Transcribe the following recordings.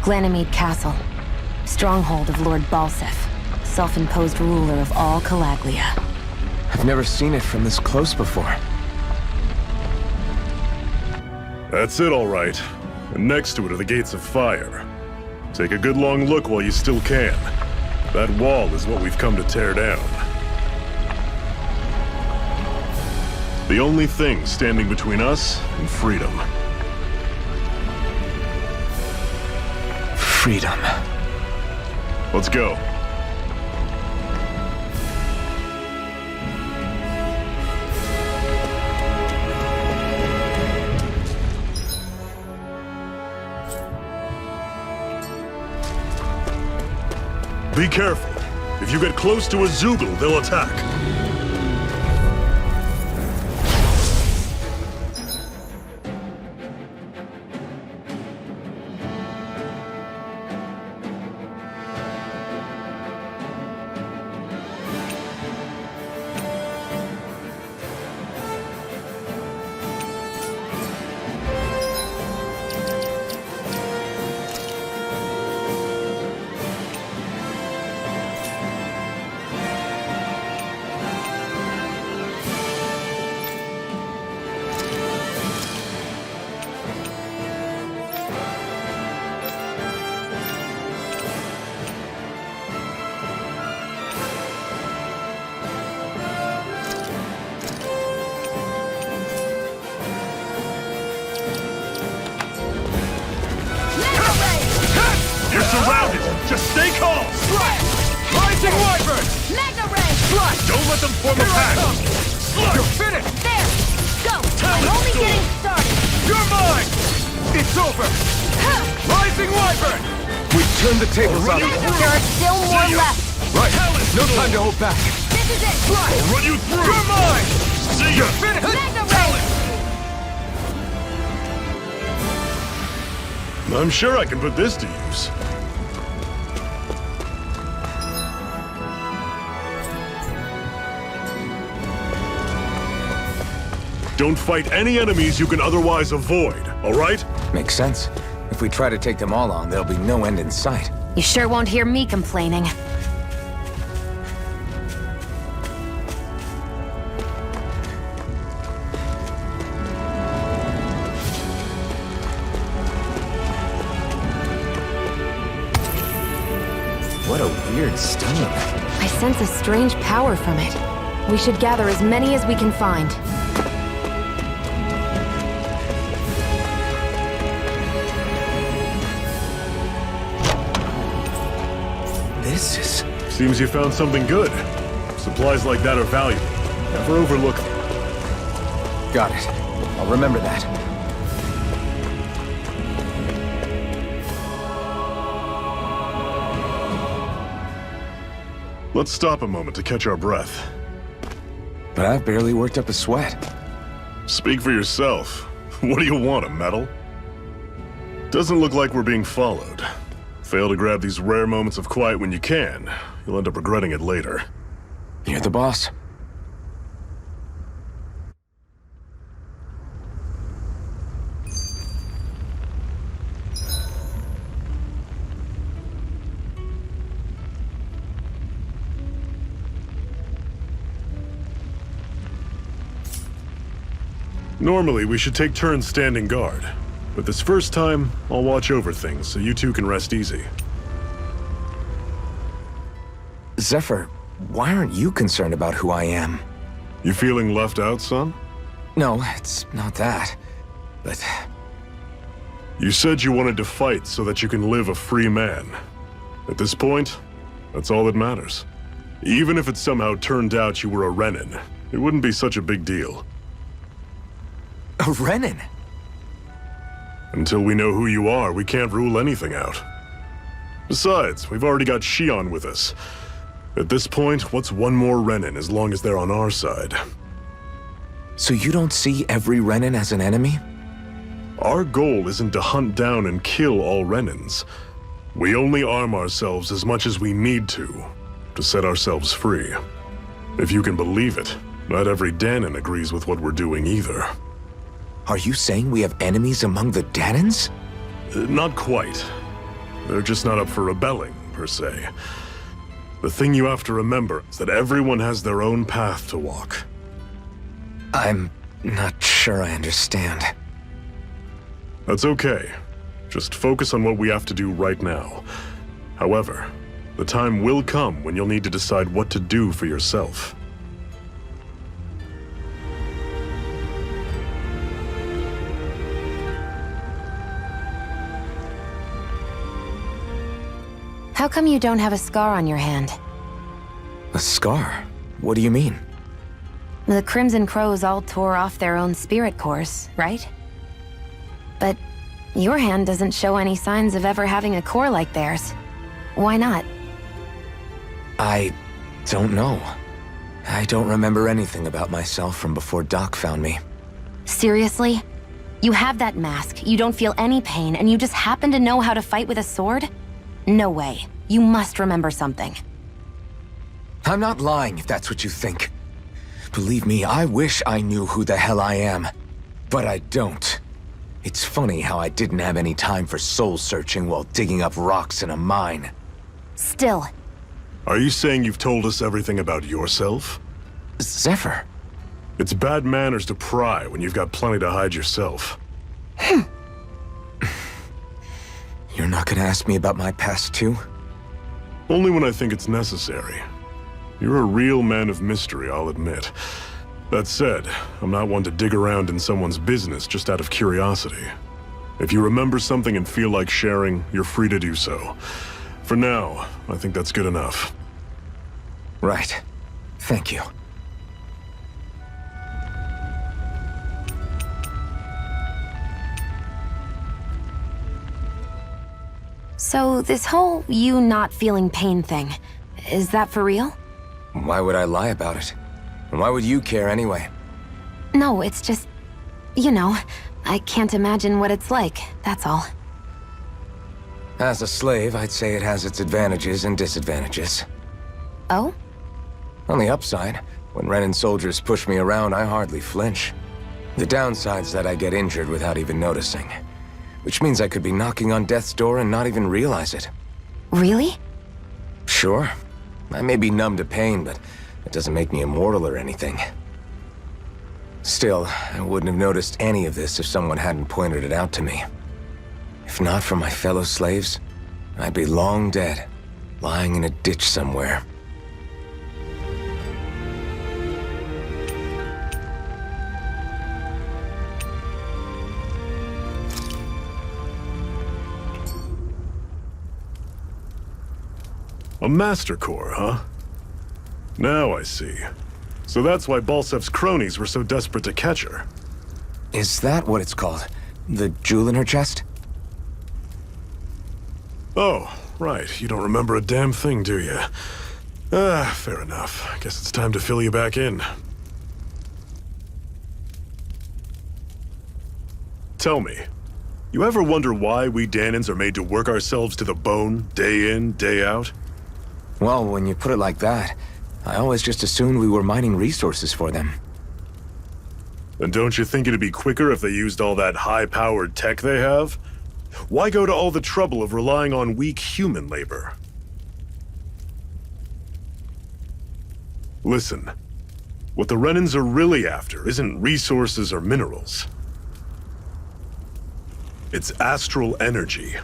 Ganymede Castle. Stronghold of Lord Balsef, self-imposed ruler of all Calaglia. I've never seen it from this close before. That's it, all right. And next to it are the Gates of Fire. Take a good long look while you still can. That wall is what we've come to tear down. The only thing standing between us and freedom. Freedom. Let's go. Be careful. If you get close to a Zoogle, they'll attack. You're surrounded! Just stay calm! Strike! Rising Wyvern! Magna Ray! Strike! Don't let them form a pack! You're finished! There! Go! I'm only getting started! You're mine! It's over! Rising Wyvern! We turned the tables on them. There are still more left! Right. No time to hold back. This is it! Strike! I'll run you through! You're mine! See ya! You're finished! Magna Ray! I'm sure I can put this to use. Don't fight any enemies you can otherwise avoid, all right? Makes sense. If we try to take them all on, there'll be no end in sight. You sure won't hear me complaining. What a weird stone. I sense a strange power from it. We should gather as many as we can find. This is... Seems you found something good. Supplies like that are valuable. Never overlook them. Got it. I'll remember that. Let's stop a moment to catch our breath. But I've barely worked up a sweat. Speak for yourself. What do you want, a medal? Doesn't look like we're being followed. Fail to grab these rare moments of quiet when you can, you'll end up regretting it later. You're the boss. Normally, we should take turns standing guard. But this first time, I'll watch over things so you two can rest easy. Zephyr, why aren't you concerned about who I am? You feeling left out, son? No, it's not that. But You said you wanted to fight so that you can live a free man. At this point, that's all that matters. Even if it somehow turned out you were a Renin, it wouldn't be such a big deal. a Renin? Until we know who you are, we can't rule anything out. Besides, we've already got Shionne with us. At this point, what's one more Renin as long as they're on our side? So you don't see every Renin as an enemy? Our goal isn't to hunt down and kill all Renins. We only arm ourselves as much as we need to set ourselves free. If you can believe it, not every Danon agrees with what we're doing either. Are you saying we have enemies among the Danons? Not quite. They're just not up for rebelling, per se. The thing you have to remember is that everyone has their own path to walk. I'm not sure I understand. That's okay. Just focus on what we have to do right now. However, the time will come when you'll need to decide what to do for yourself. How come you don't have a scar on your hand? A scar? What do you mean? The Crimson Crows all tore off their own spirit cores, right? But your hand doesn't show any signs of ever having a core like theirs. Why not? I don't know. I don't remember anything about myself from before Doc found me. Seriously? You have that mask, you don't feel any pain, and you just happen to know how to fight with a sword? No way. You must remember something. I'm not lying if that's what you think. Believe me, I wish I knew who the hell I am. But I don't. It's funny how I didn't have any time for soul-searching while digging up rocks in a mine. Still. Are you saying you've told us everything about yourself? Zephyr. It's bad manners to pry when you've got plenty to hide yourself. You're not gonna ask me about my past too? Only when I think it's necessary. You're a real man of mystery, I'll admit. That said, I'm not one to dig around in someone's business just out of curiosity. If you remember something and feel like sharing, you're free to do so. For now, I think that's good enough. Right. Thank you. So this whole you not feeling pain thing, is that for real? Why would I lie about it? And why would you care anyway? No, it's just, you know, I can't imagine what it's like, that's all. As a slave, I'd say it has its advantages and disadvantages. Oh? On the upside, when Renan soldiers push me around, I hardly flinch. The downside's that I get injured without even noticing. Which means I could be knocking on death's door and not even realize it. Really? Sure. I may be numb to pain, but it doesn't make me immortal or anything. Still, I wouldn't have noticed any of this if someone hadn't pointed it out to me. If not for my fellow slaves, I'd be long dead, lying in a ditch somewhere. A Master Core, huh? Now I see. So that's why Balsef's cronies were so desperate to catch her. Is that what it's called? The jewel in her chest? Oh, right. You don't remember a damn thing, do you? Fair enough. I guess it's time to fill you back in. Tell me, you ever wonder why we Danans are made to work ourselves to the bone, day in, day out? Well, when you put it like that, I always just assumed we were mining resources for them. And don't you think it'd be quicker if they used all that high-powered tech they have? Why go to all the trouble of relying on weak human labor? Listen, what the Renans are really after isn't resources or minerals. It's astral energy.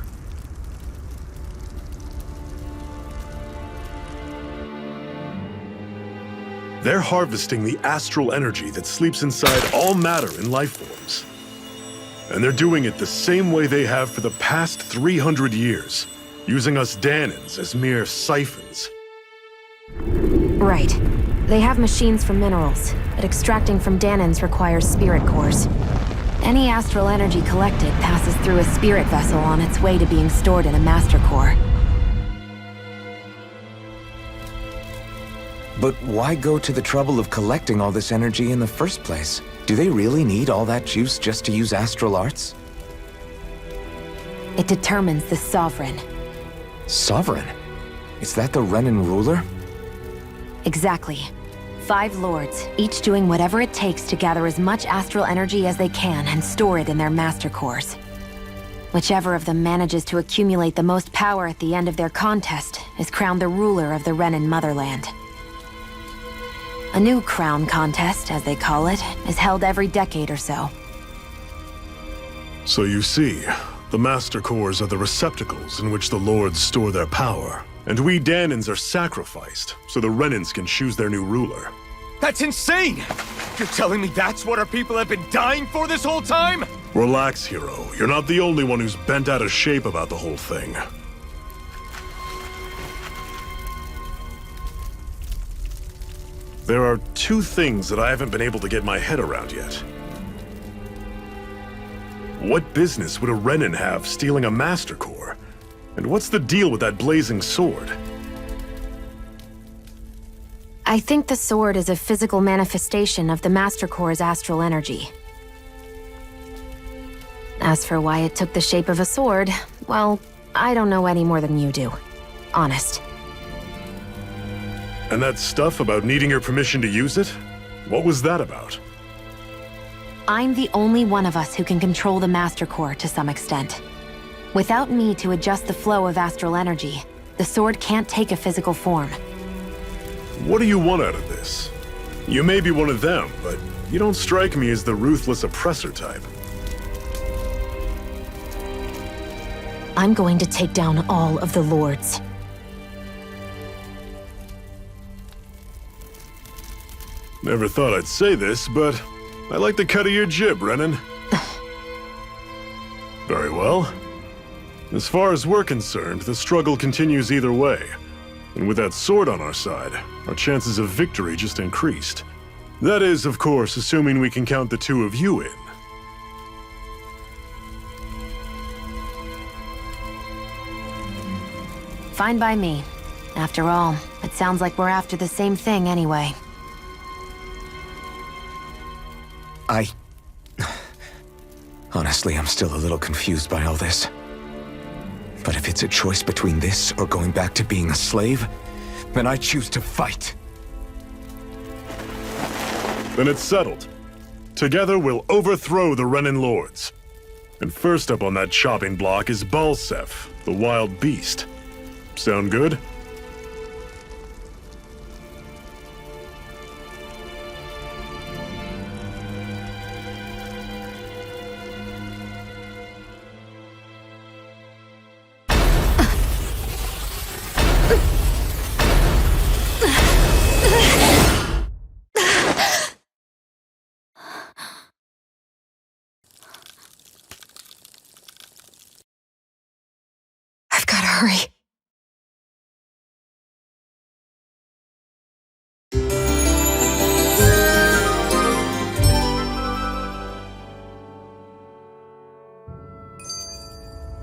They're harvesting the astral energy that sleeps inside all matter in life forms. And they're doing it the same way they have for the past 300 years, using us Danans as mere siphons. Right. They have machines for minerals, but extracting from Danans requires spirit cores. Any astral energy collected passes through a spirit vessel on its way to being stored in a master core. But why go to the trouble of collecting all this energy in the first place? Do they really need all that juice just to use astral arts? It determines the Sovereign. Sovereign? Is that the Renan ruler? Exactly. 5 lords, each doing whatever it takes to gather as much astral energy as they can and store it in their master cores. Whichever of them manages to accumulate the most power at the end of their contest is crowned the ruler of the Renan motherland. A new crown contest, as they call it, is held every decade or so. So you see, the Master Cores are the receptacles in which the Lords store their power. And we Danans are sacrificed, so the Renans can choose their new ruler. That's insane! You're telling me that's what our people have been dying for this whole time? Relax, hero. You're not the only one who's bent out of shape about the whole thing. There are two things that I haven't been able to get my head around yet. What business would a Renan have stealing a Master Core? And what's the deal with that blazing sword? I think the sword is a physical manifestation of the Master Core's astral energy. As for why it took the shape of a sword, well, I don't know any more than you do. Honest. And that stuff about needing your permission to use it? What was that about? I'm the only one of us who can control the Master Core to some extent. Without me to adjust the flow of astral energy, the sword can't take a physical form. What do you want out of this? You may be one of them, but you don't strike me as the ruthless oppressor type. I'm going to take down all of the Lords. Never thought I'd say this, but I like the cut of your jib, Renan. Very well. As far as we're concerned, the struggle continues either way. And with that sword on our side, our chances of victory just increased. That is, of course, assuming we can count the two of you in. Fine by me. After all, it sounds like we're after the same thing anyway. Honestly, I'm still a little confused by all this. But if it's a choice between this or going back to being a slave, then I choose to fight. Then it's settled. Together we'll overthrow the Renan Lords. And first up on that chopping block is Balsef, the wild beast. Sound good? I've gotta hurry.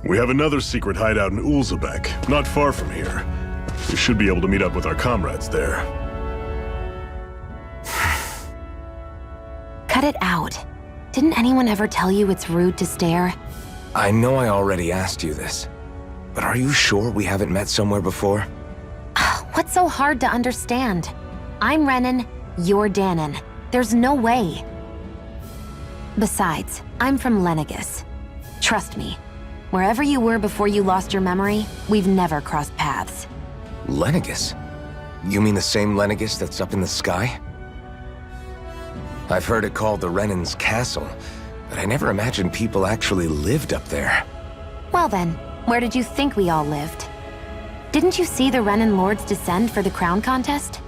We have another secret hideout in Ulzebek, not far from here. We should be able to meet up with our comrades there. Cut it out. Didn't anyone ever tell you it's rude to stare? I know I already asked you this, but are you sure we haven't met somewhere before? What's so hard to understand? I'm Renan, you're Danan. There's no way. Besides, I'm from Lenegis. Trust me, wherever you were before you lost your memory, we've never crossed paths. Lenegis? You mean the same Lenegis that's up in the sky? I've heard it called the Renan's Castle, but I never imagined people actually lived up there. Well then, where did you think we all lived? Didn't you see the Renan Lords descend for the crown contest?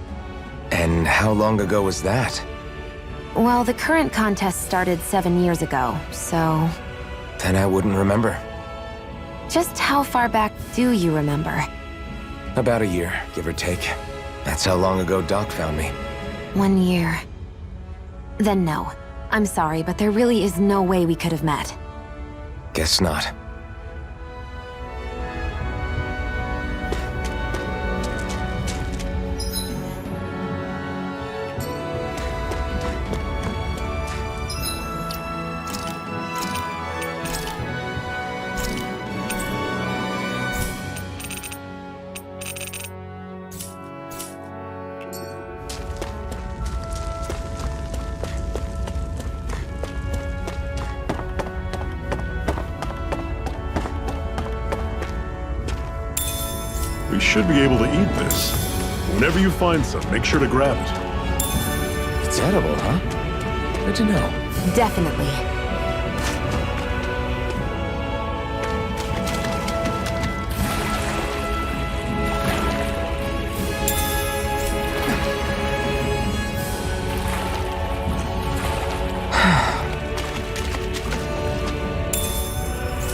And how long ago was that? Well, the current contest started 7 years ago, so... Then I wouldn't remember. Just how far back do you remember? About a year, give or take. That's how long ago Doc found me. 1 year. Then no. I'm sorry, but there really is no way we could have met. Guess not. should be able to eat this. Whenever you find some, make sure to grab it. It's edible, huh? Good to know. Definitely.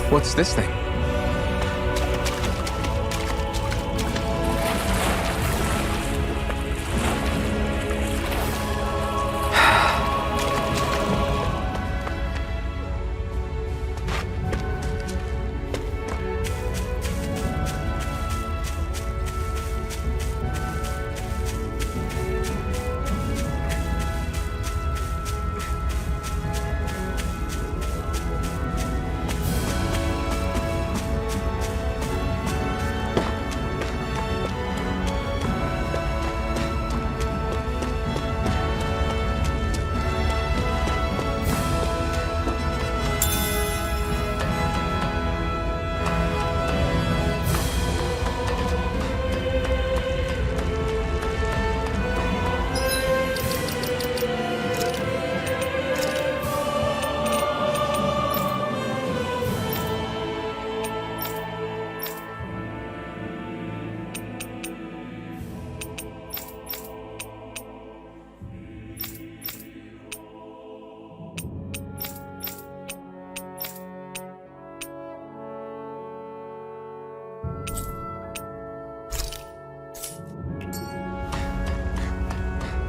What's this thing?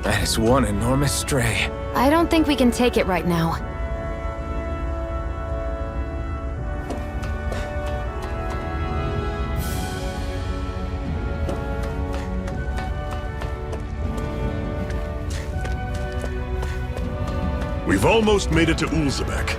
That is one enormous stray. I don't think we can take it right now. We've almost made it to Ulzebek.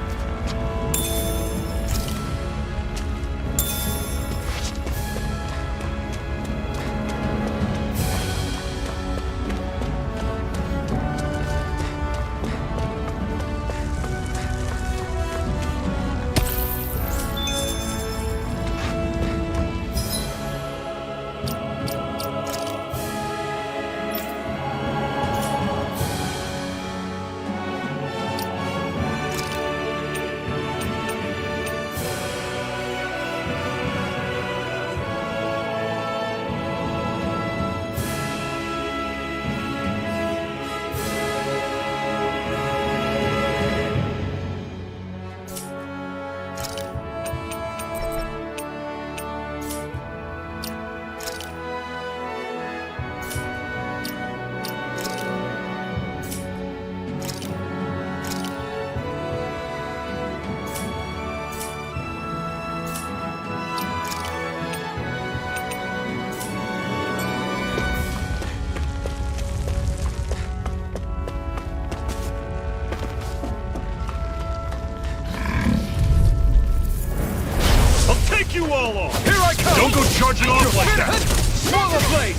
You all off! Here I come! Don't go charging off like that! Swallow blade!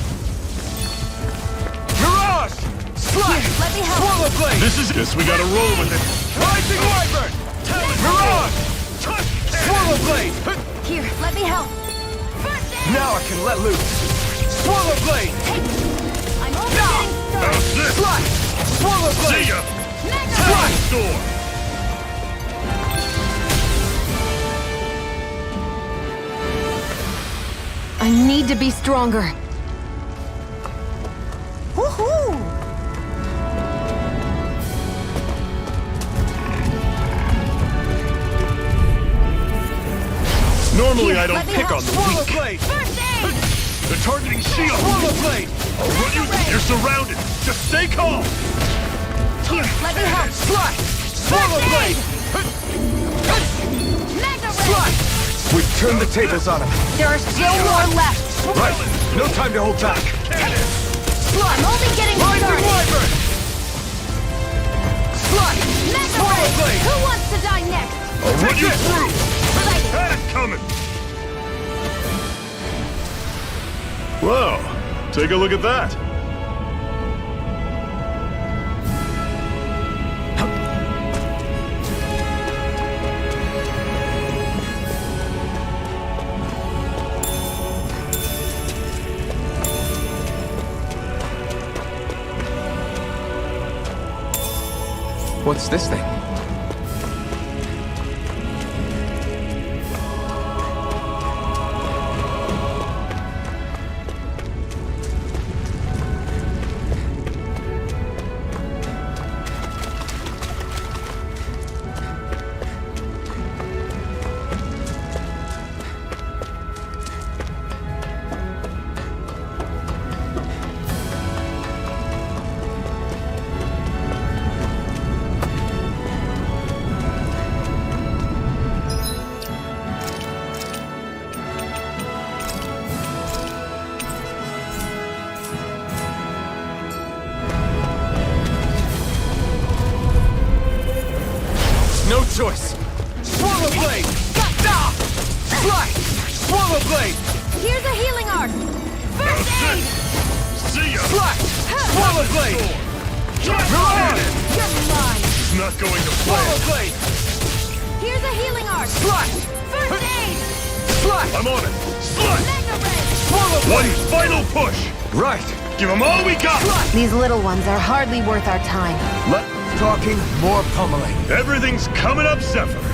Mirage! Slash! Let me help. Swallow blade! Guess we gotta roll with it. Rising wyvern! Mirage! Swallow blade! Here, let me help. Now I can let loose! Swallow blade! I'm only Now! getting started. How's this? Slash! Swallow blade! See ya! Mega Time store! I need to be stronger. Woohoo! Normally Here, I don't let me pick help. on the Swallow weak. blade! First aid! They're targeting Shionne! Swallow blade! I'll run you! You're surrounded! Just stay calm! Here, let me help. Slash! Swallow blade! Mega Slash! We've turned the tables on him. There are still more left. Right. No time to hold back. I'm only getting Rising started. wyvern! Slash! Mega Swallow Ray! blade! Who wants to die next? I'll run you through! Like, Had it coming! Wow, take a look at that. What's this thing? No choice! Swallow blade! Ah! Fly! Swallow blade! Here's a healing arc! First aid! See ya! Fly! Swallow blade! Reload! You're mine! It's not going to Swallow plan. blade! Here's a healing arc! Fly! First aid! Fly! I'm on it. Slut! Mega ray! Swallow One blade! final push. Right! Give them all we got. These little ones are hardly worth our time. Let talking, more pummeling. Everything's coming up, Zephyr.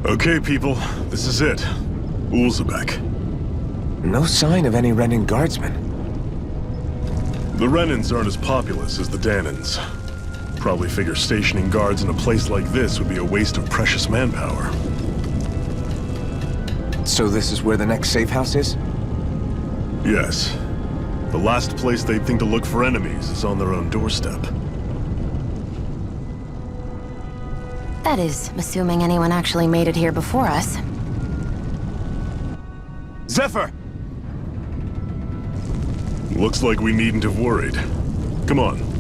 Okay, people, this is it. Ulzebek. No sign of any Renin guardsmen. The Renins aren't as populous as the Danins. Probably figure stationing guards in a place like this would be a waste of precious manpower. So this is where the next safe house is? Yes. The last place they'd think to look for enemies is on their own doorstep. That is, assuming anyone actually made it here before us. Zephyr! Looks like we needn't have worried. Come on.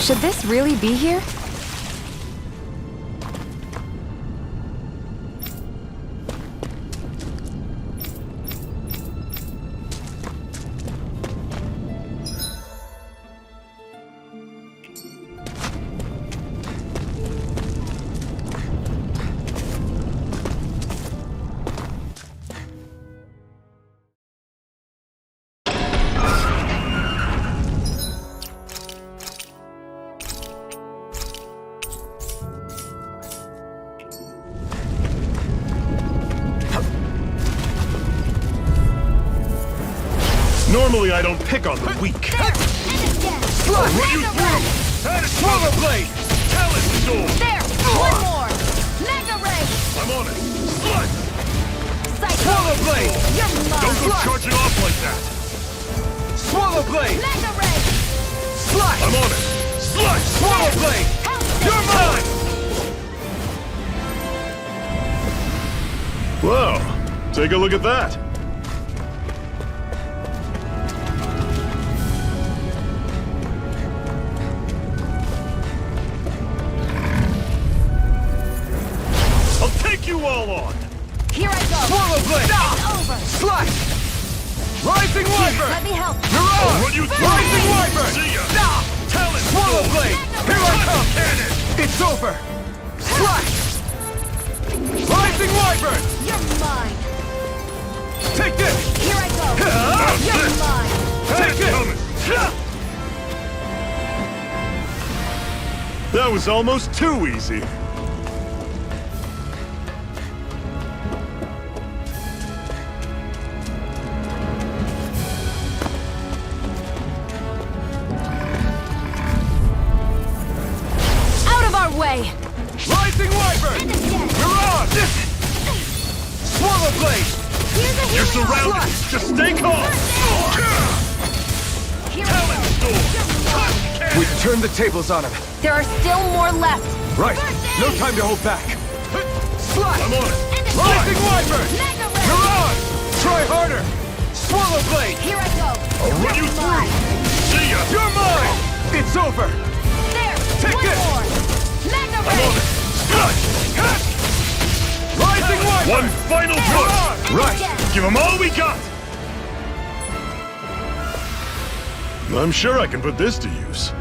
Should this really be here? Normally I don't pick on the weak. There! And again! Run you through! Swallow blade! Talon sword! There! One more! Mega ray! I'm on it! Slut! Psycho! Swallow blade! You're Don't go mine! charging off like that! Swallow blade! Mega ray! Fly! I'm on it! Slut! Swallow blade! Help! You're mine! Whoa! Take a look at that! I'll take you all on! Here I go! Swallow blade! It's over! Slice! Rising Wyvern! Let me help! I'll run you through! Rising Wyvern! See ya! Ah! Swallow blade! Here I come! It's over! Slash! Rising wyvern! You're mine! Take this! Here I go! You're mine! Take this! That was almost too easy. Out of our way! Rising wyvern! You're on! Swallow blade! Here's a You're healing surrounded. Just stay calm. Here I Talon storm. We turned the tables on him. There are still more left. Right. No time to hold back. Slash! I'm on it. Rising wyvern! Mega Ray! You're on! Try harder! Swallow blade! Here I go! I'll run you through. See ya. You're mine! It's over! There! Take One this! more! Mega I'm Ray! on it. Rising wyvern! One final You're push. on! Right. Give them all we got. I'm sure I can put this to use.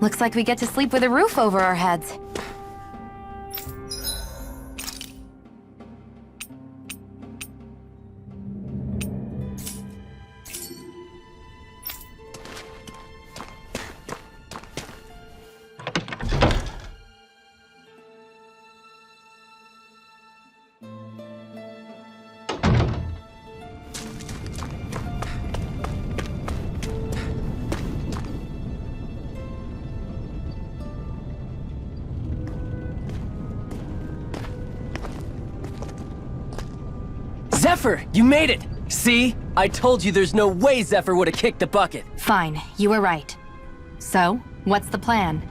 Looks like we get to sleep with a roof over our heads. Zephyr, you made it! See? I told you there's no way Zephyr would have kicked the bucket. Fine, you were right. So, what's the plan?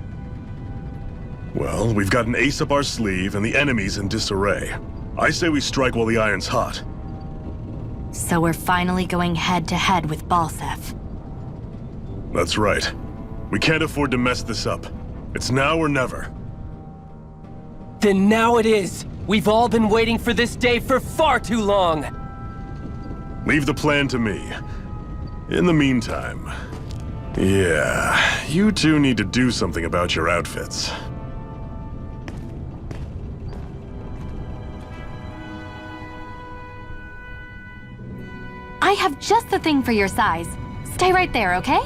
Well, we've got an ace up our sleeve and the enemy's in disarray. I say we strike while the iron's hot. So we're finally going head-to-head with Balseph. That's right. We can't afford to mess this up. It's now or never. Then now it is! We've all been waiting for this day for far too long! Leave the plan to me. In the meantime... yeah, you two need to do something about your outfits. I have just the thing for your size. Stay right there, okay?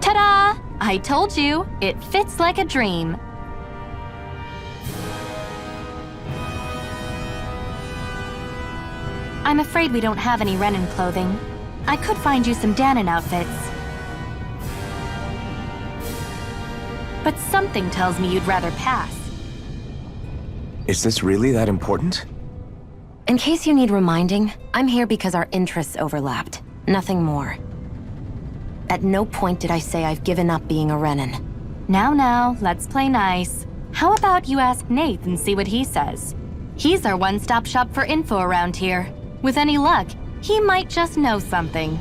Ta-da! I told you, it fits like a dream. I'm afraid we don't have any Renin clothing. I could find you some Danon outfits. But something tells me you'd rather pass. Is this really that important? In case you need reminding, I'm here because our interests overlapped. Nothing more. At no point did I say I've given up being a Renan. Now, let's play nice. How about you ask Nath and see what he says? He's our one-stop shop for info around here. With any luck, he might just know something.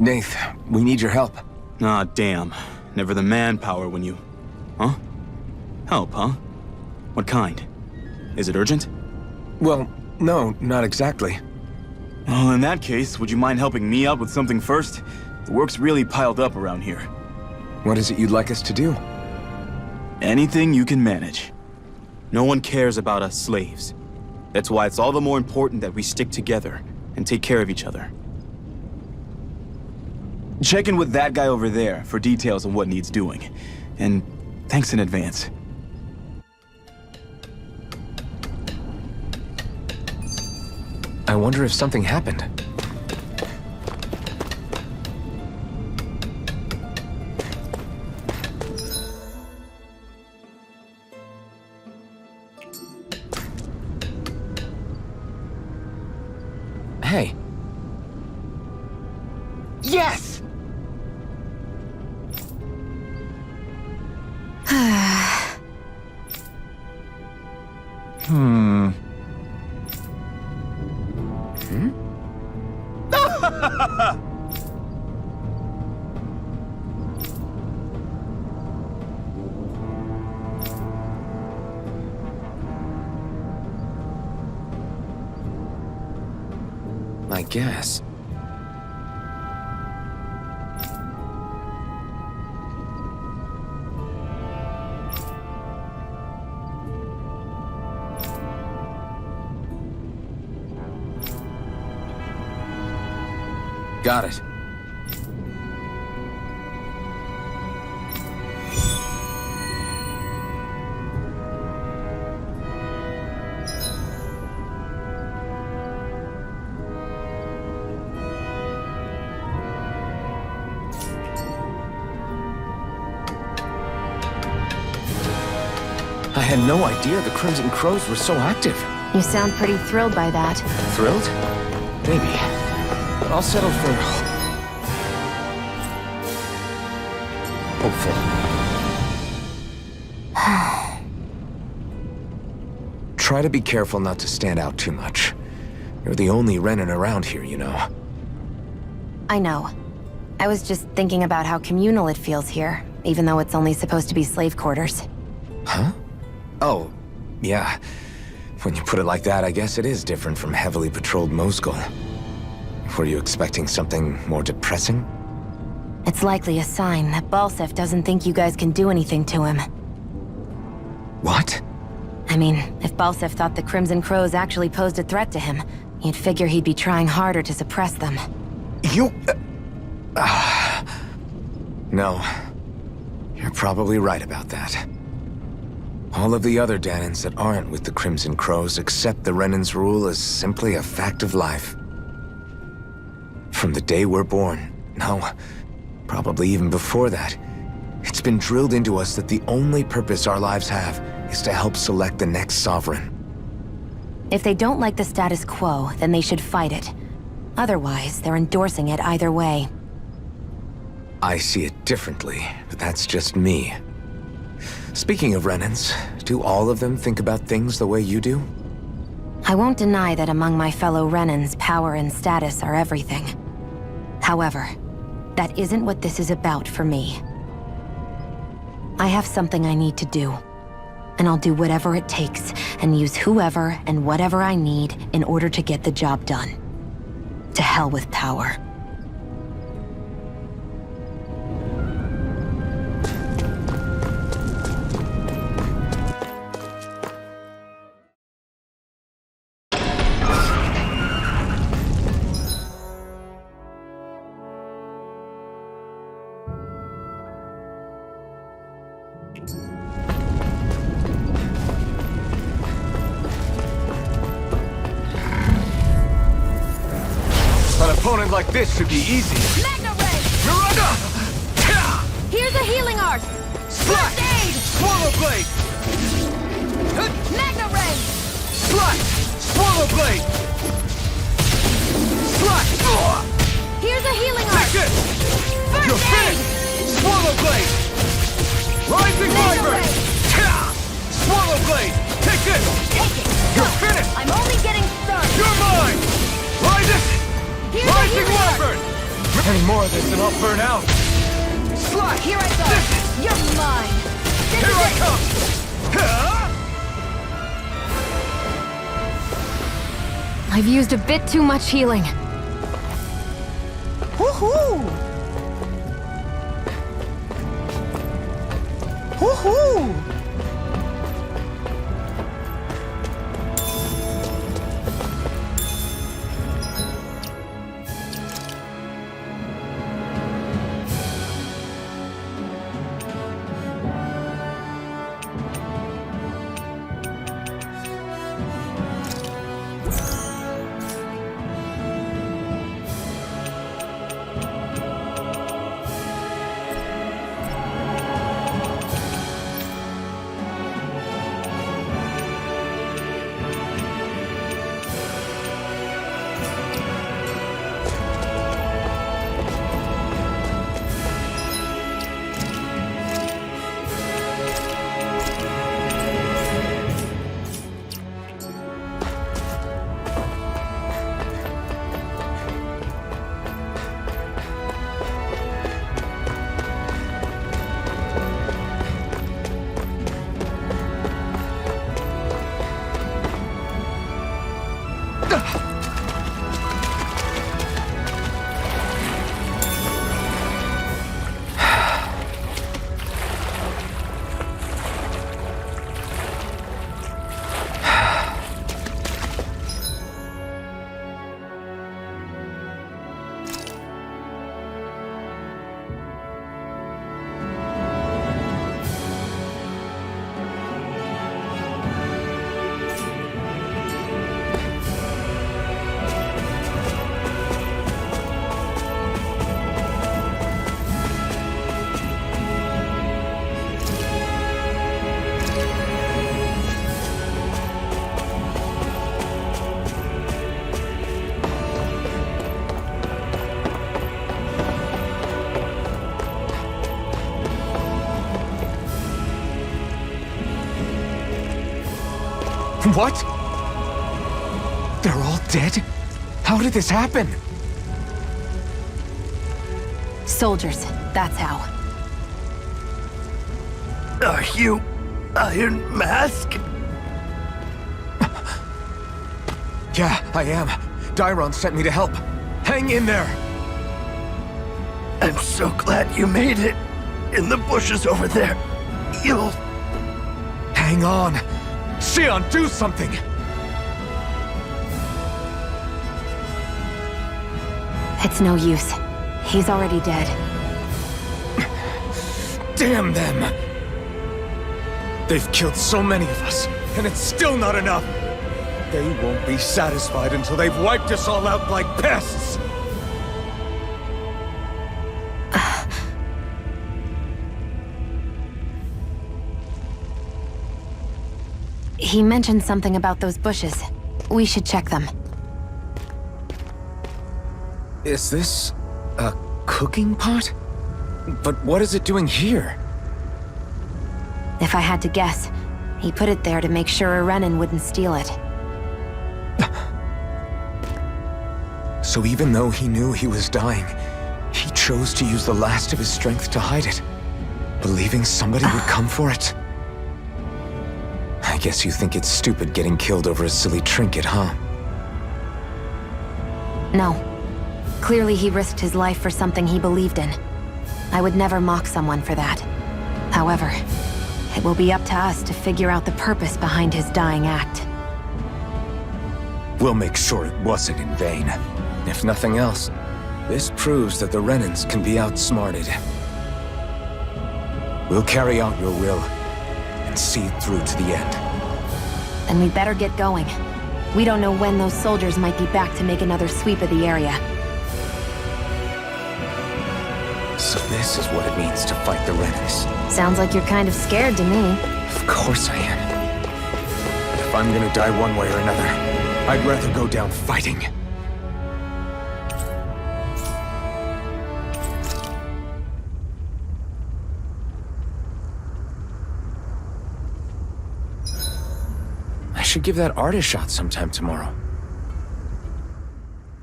Nath, we need your help. Ah, damn. Never the manpower when you... Huh? Help, huh? What kind? Is it urgent? Well, no, not exactly. Well, in that case, would you mind helping me out with something first? The work's really piled up around here. What is it you'd like us to do? Anything you can manage. No one cares about us slaves. That's why it's all the more important that we stick together and take care of each other. Check in with that guy over there for details on what needs doing. And thanks in advance. I wonder if something happened. Hey. Yes! I guess. Got it. I had no idea the Crimson Crows were so active. You sound pretty thrilled by that. Thrilled? Maybe. But I'll settle for... hopeful. Try to be careful not to stand out too much. You're the only Renan around here, you know. I know. I was just thinking about how communal it feels here, even though it's only supposed to be slave quarters. Huh? Oh, Yeah. When you put it like that, I guess it is different from heavily patrolled Moscow. Were you expecting something more depressing? It's likely a sign that Balsef doesn't think you guys can do anything to him. What? I mean, if Balsef thought the Crimson Crows actually posed a threat to him, you'd figure he'd be trying harder to suppress them. You... No. You're probably right about that. All of the other Danans that aren't with the Crimson Crows accept the Renan's rule as simply a fact of life. From the day we're born, no, probably even before that, it's been drilled into us that the only purpose our lives have is to help select the next sovereign. If they don't like the status quo, then they should fight it. Otherwise, they're endorsing it either way. I see it differently, but that's just me. Speaking of Renans, do all of them think about things the way you do? I won't deny that among my fellow Renans, power and status are everything. However, that isn't what this is about for me. I have something I need to do, and I'll do whatever it takes and use whoever and whatever I need in order to get the job done. To hell with power. An opponent like this should be easy. Magna Ray! You're under! Here's a healing art! Slash! First aid! Swallow blade! Magna Ray! Slash! Swallow blade! Slash! Here's a healing art! Take it! First You're aid! finished! Swallow blade! Rising Magna Wyvern! Ray! Swallow blade! Take this! Take it! You're finished! I'm only getting started! You're mine! Rising! Here's a Rising healing art! Wyvern! Any more of this and I'll burn out! Slash! Here I go! You're mine! This Here is I it. come! I've used a bit too much healing. Woohoo! Woohoo! What? They're all dead? How did this happen? Soldiers, that's how. Are you Iron Mask? Yeah, I am. Dairon sent me to help. Hang in there! I'm so glad you made it. In the bushes over there. You'll... Hang on! Shionne, do something! It's no use. He's already dead. Damn them! They've killed so many of us, and it's still not enough! They won't be satisfied until they've wiped us all out like pests! He mentioned something about those bushes. We should check them. Is this... a cooking pot? But what is it doing here? If I had to guess, he put it there to make sure a Renan wouldn't steal it. So even though he knew he was dying, he chose to use the last of his strength to hide it, believing somebody would come for it. I guess you think it's stupid getting killed over a silly trinket, huh? No. Clearly he risked his life for something he believed in. I would never mock someone for that. However, it will be up to us to figure out the purpose behind his dying act. We'll make sure it wasn't in vain. If nothing else, this proves that the Renans can be outsmarted. We'll carry out your will, and see it through to the end. Then we'd better get going. We don't know when those soldiers might be back to make another sweep of the area. So this is what it means to fight the Renans. Sounds like you're kind of scared to me. Of course I am. But if I'm gonna die one way or another, I'd rather go down fighting. I should give that art a shot sometime tomorrow.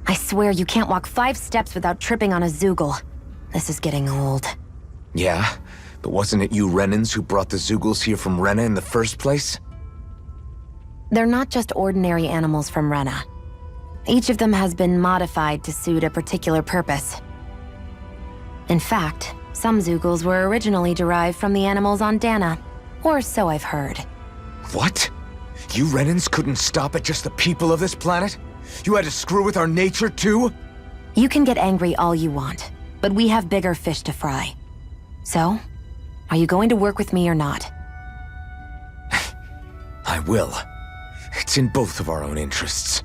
I swear you can't walk 5 steps without tripping on a Zoogle. This is getting old. Yeah? But wasn't it you Renans who brought the Zoogles here from Rena in the first place? They're not just ordinary animals from Rena. Each of them has been modified to suit a particular purpose. In fact, some Zoogles were originally derived from the animals on Dana. Or so I've heard. What? You Renans couldn't stop at just the people of this planet? You had to screw with our nature too? You can get angry all you want, but we have bigger fish to fry. So, are you going to work with me or not? I will. It's in both of our own interests.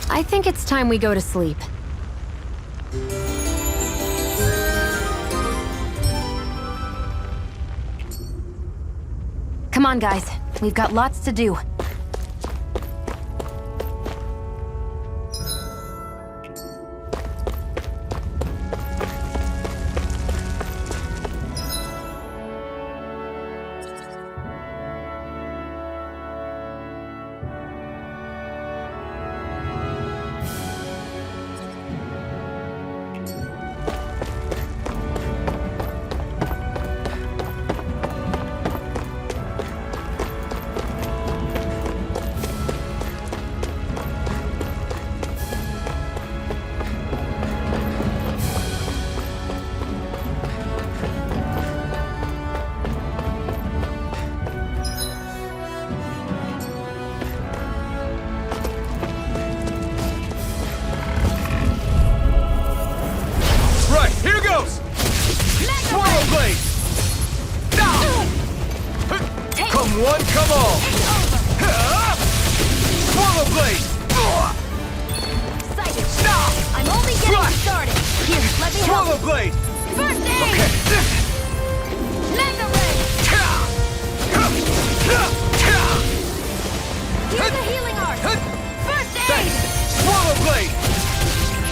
I think it's time we go to sleep. Come on, guys. We've got lots to do. Come one, come all! Swallow blade! Excited! Stop! I'm only getting started! Here, let me Swallow help! blade! First aid! Okay. Mega ray! Here's the healing art! First aid! Thanks! Swallow blade!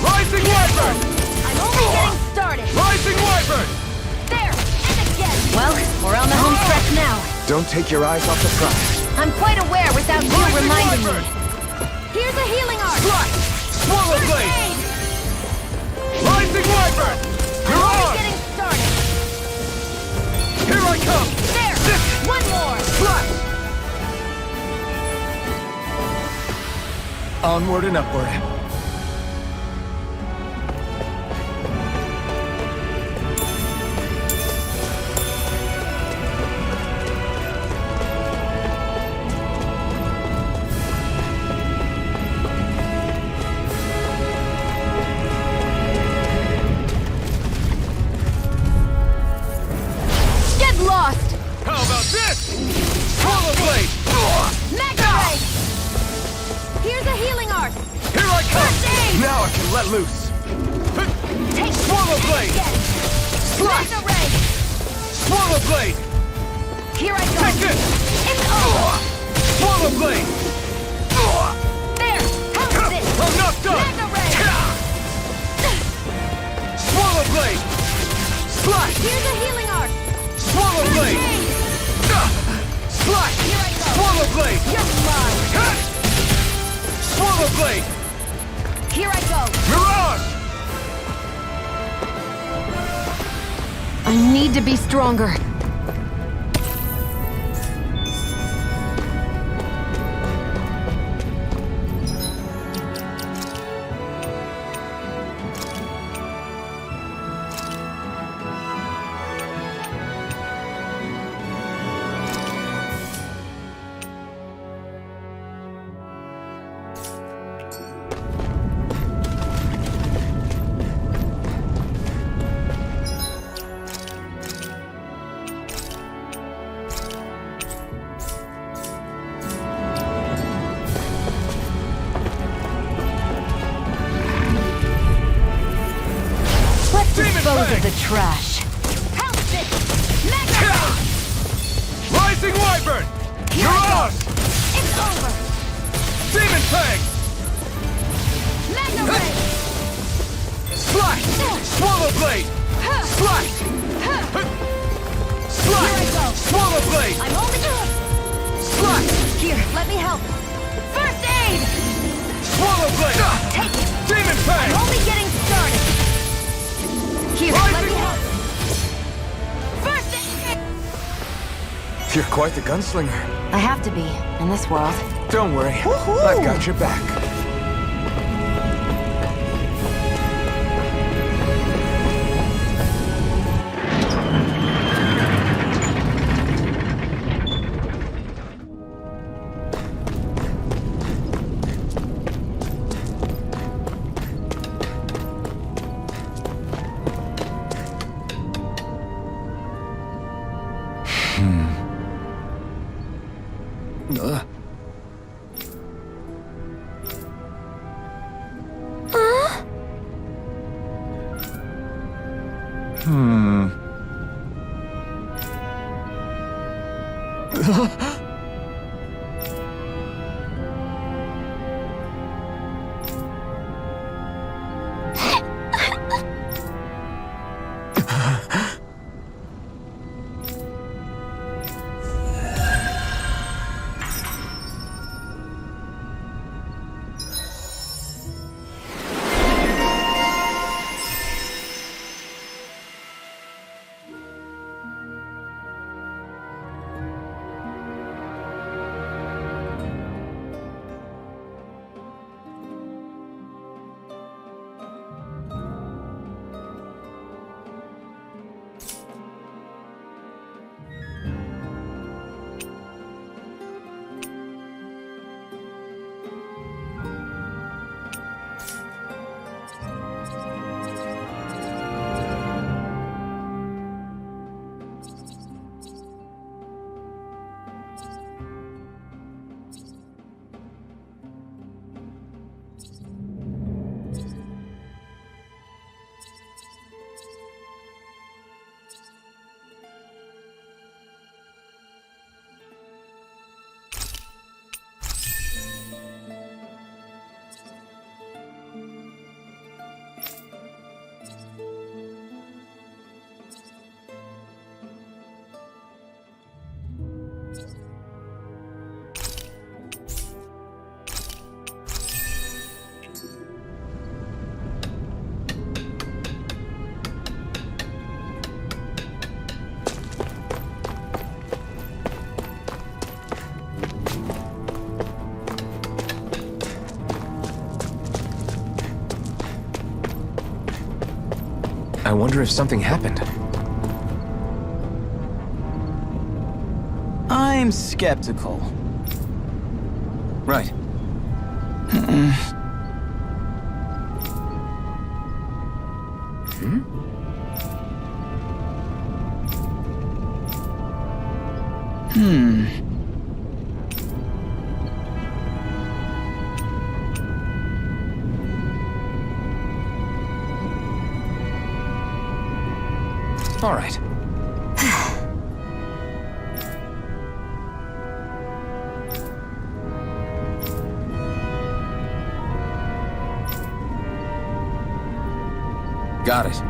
Rising wyvern! I'm only getting started! Rising wyvern! There! And again! Well, we're on the home stretch now. Don't take your eyes off the prize. I'm quite aware without you Rising reminding wyvern! me. Here's the healing art! Strike! Swallow First blade! aid! Rising wyvern! I'm You're only on! getting started! Here I come! Onward and upward. Get lost! How about this? Swallow blade! Mega Ray! Here's a healing art! Here I come! First aid! Now I can let loose! Take Swallow blade! Get. Slash! Mega Ray! Swallow blade! Here I go! Take this! It's over! Swallow blade! There! How's this? I'm not done! Mega Ray! Swallow blade! Slash! Here's a healing art! Swallow First blade! aid! Slash! Here I go! Swallow blade! You're mine! Swallow blade! Here I go! Mirage! I need to be stronger. Let's dispose of the trash. How's this? Mega Ray! Rising Wyvern! Here I go! Mirage! It's over! Demon Fang! Mega Ray! Slash! Swallow blade! Slash! Slash! Here I go! Swallow blade! I'm only... Slash! Here, let me help! First aid! Swallow blade! Take it! Demon Fang! I'm only getting started! Here, let me help! First aid! You're quite the gunslinger. I have to be, in this world. Don't worry, I've got your back. I wonder if something happened. I'm skeptical. Right. All right. Got it.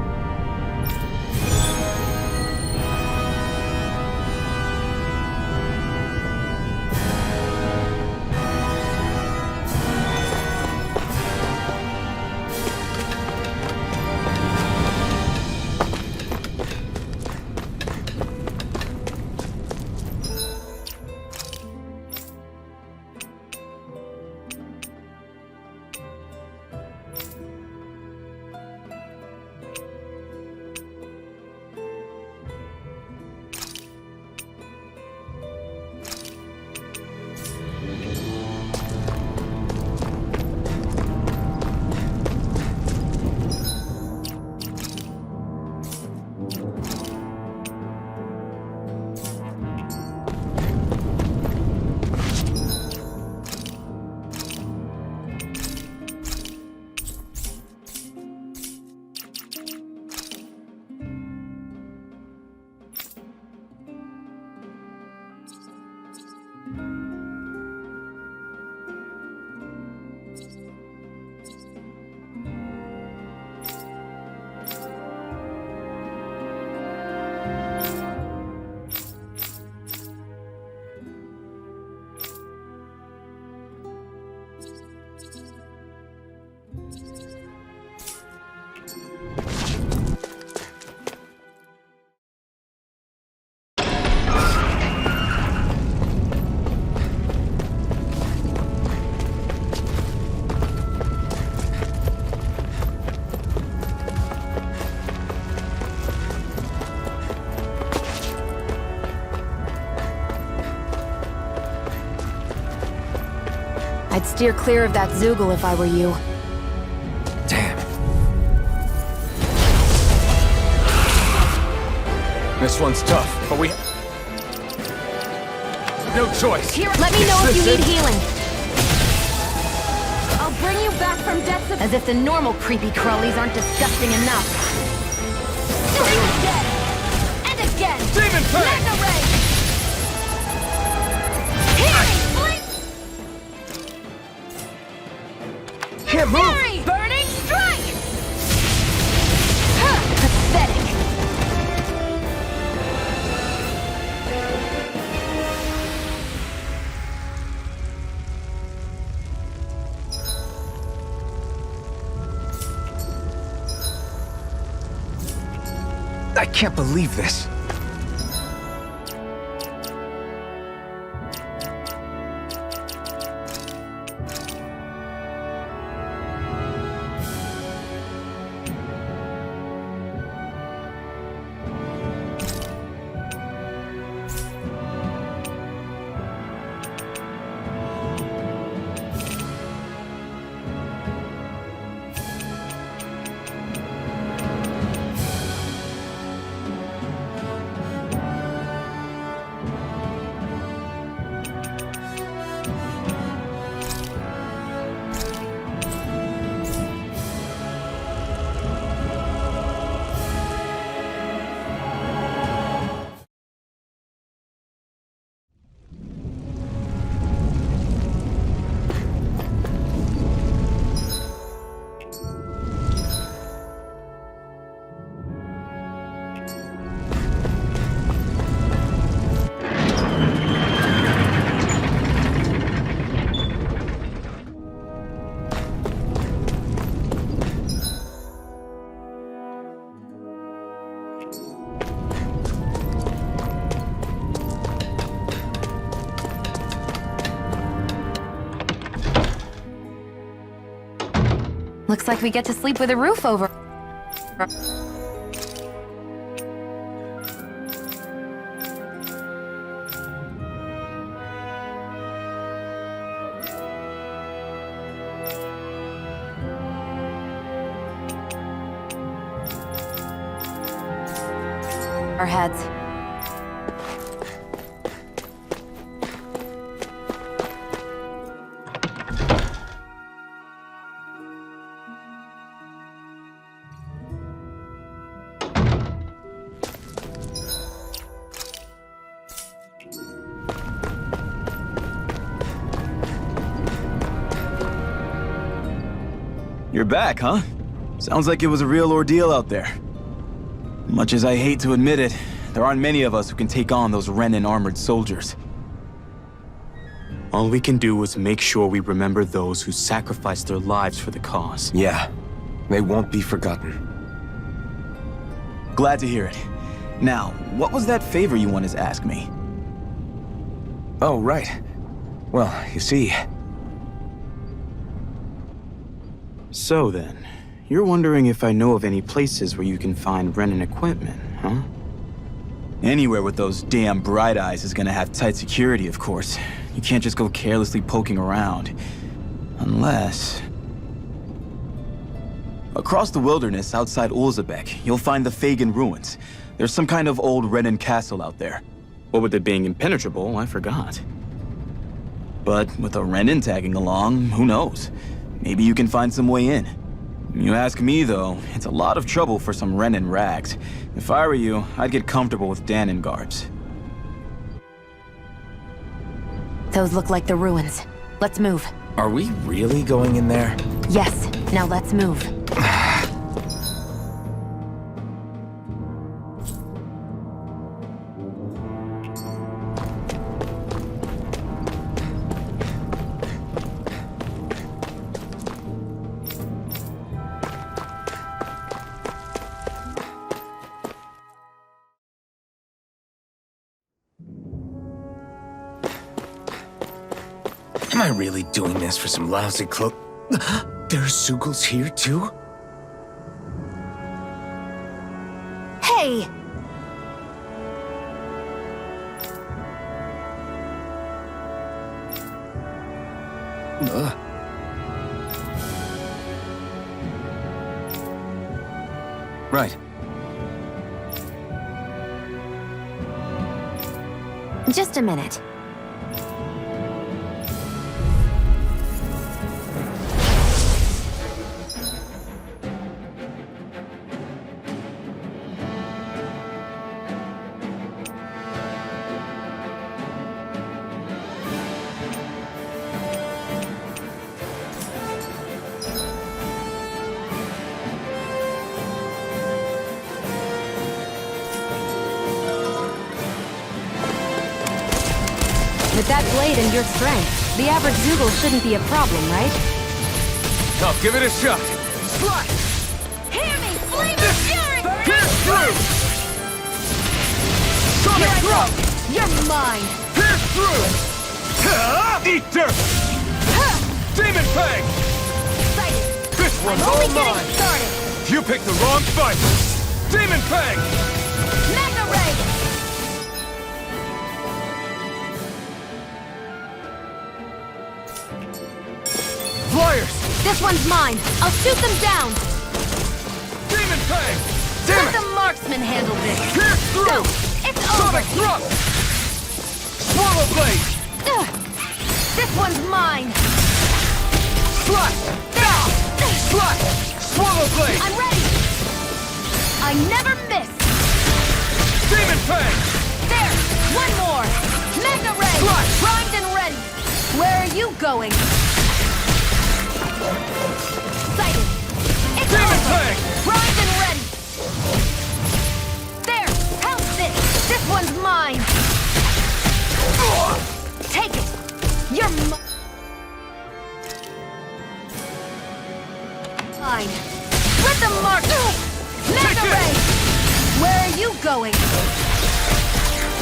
I'd steer clear of that Zoogle if I were you. Damn. This one's tough, but we... no choice. Here, let me know if you need it. healing. I'll bring you back from depths of... As if the normal creepy crawlies aren't disgusting enough. Do it again! And again! Demon Fang! Mega Ray! Healing! Blink! Can't move! Fury! Burning Strike! Huh, pathetic! I can't believe this. Looks like we get to sleep with a roof over. Our heads. You're back, huh? Sounds like it was a real ordeal out there. Much as I hate to admit it, there aren't many of us who can take on those Renin armored soldiers. All we can do is make sure we remember those who sacrificed their lives for the cause. Yeah, they won't be forgotten. Glad to hear it. Now, what was that favor you wanted to ask me? Oh, right. Well, you see... So then, you're wondering if I know of any places where you can find Renin equipment, huh? Anywhere with those damn bright eyes is gonna have tight security, of course. You can't just go carelessly poking around. Unless... Across the wilderness outside Ulzebek, you'll find the Fagan ruins. There's some kind of old Renin castle out there. What with it being impenetrable, I forgot. But with a Renin tagging along, who knows? Maybe you can find some way in. You ask me, though, it's a lot of trouble for some Renin rags. If I were you, I'd get comfortable with Danon guards. Those look like the ruins. Let's move. Are we really going in there? Yes, now let's move. Am I really doing this for some lousy clo- There's Sugals here, too? Hey! Right. Just a minute. With that blade and your strength, the average Zoogle shouldn't be a problem, right? I'll give it a shot. Slice! Hear me! Flame of fury! Pierce through! Sonic drop! You're mine! Pierce through! Eat dirt! Demon Fang! Sighted! This one's I'm only all getting mine! started! You picked the wrong fight! Demon Fang! Magna Ray! Flyers! This one's mine! I'll shoot them down! Demon Fang! Damn Let it! the marksman handle this! Pierce Go! through! It's over! Sonic thrust! Swallow blade! Ugh. This one's mine! Slash! Slash! Swallow blade! I'm ready! I never miss! Demon Fang! There! One more! Magna Ray! Slash! Primed and ready! Where are you going? Sighted! It's Demon over! Fang! Primed and ready! There! House this! This one's mine! Take it! You're mine! Let them mark! Magna it! Ray! Where are you going?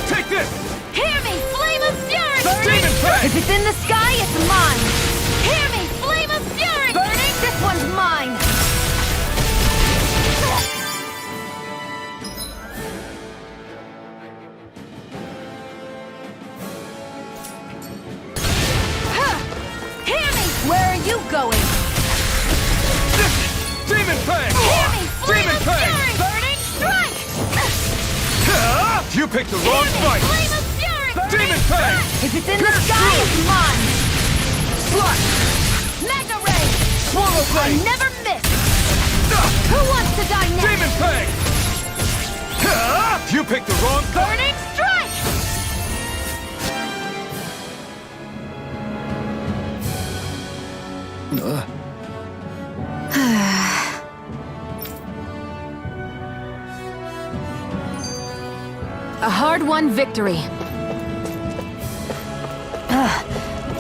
Take this! Hear me! Flame of fury! Demon Fang! If it's in the sky, it's mine! Hear me! Flame of fury! Burning! This one's mine! Hear me! Where are you going? Demon Fang! Hear me! Flame Demon of Fang! fury! Burning strike! You picked the wrong fight! Flame of fury! Demon Fang! If it's in the sky, it's mine! Slash! Mega Ray! Swallow I Blade! never miss! Who wants to die next? Demon Fang! You picked the wrong fight! Burning Strike! A hard-won victory.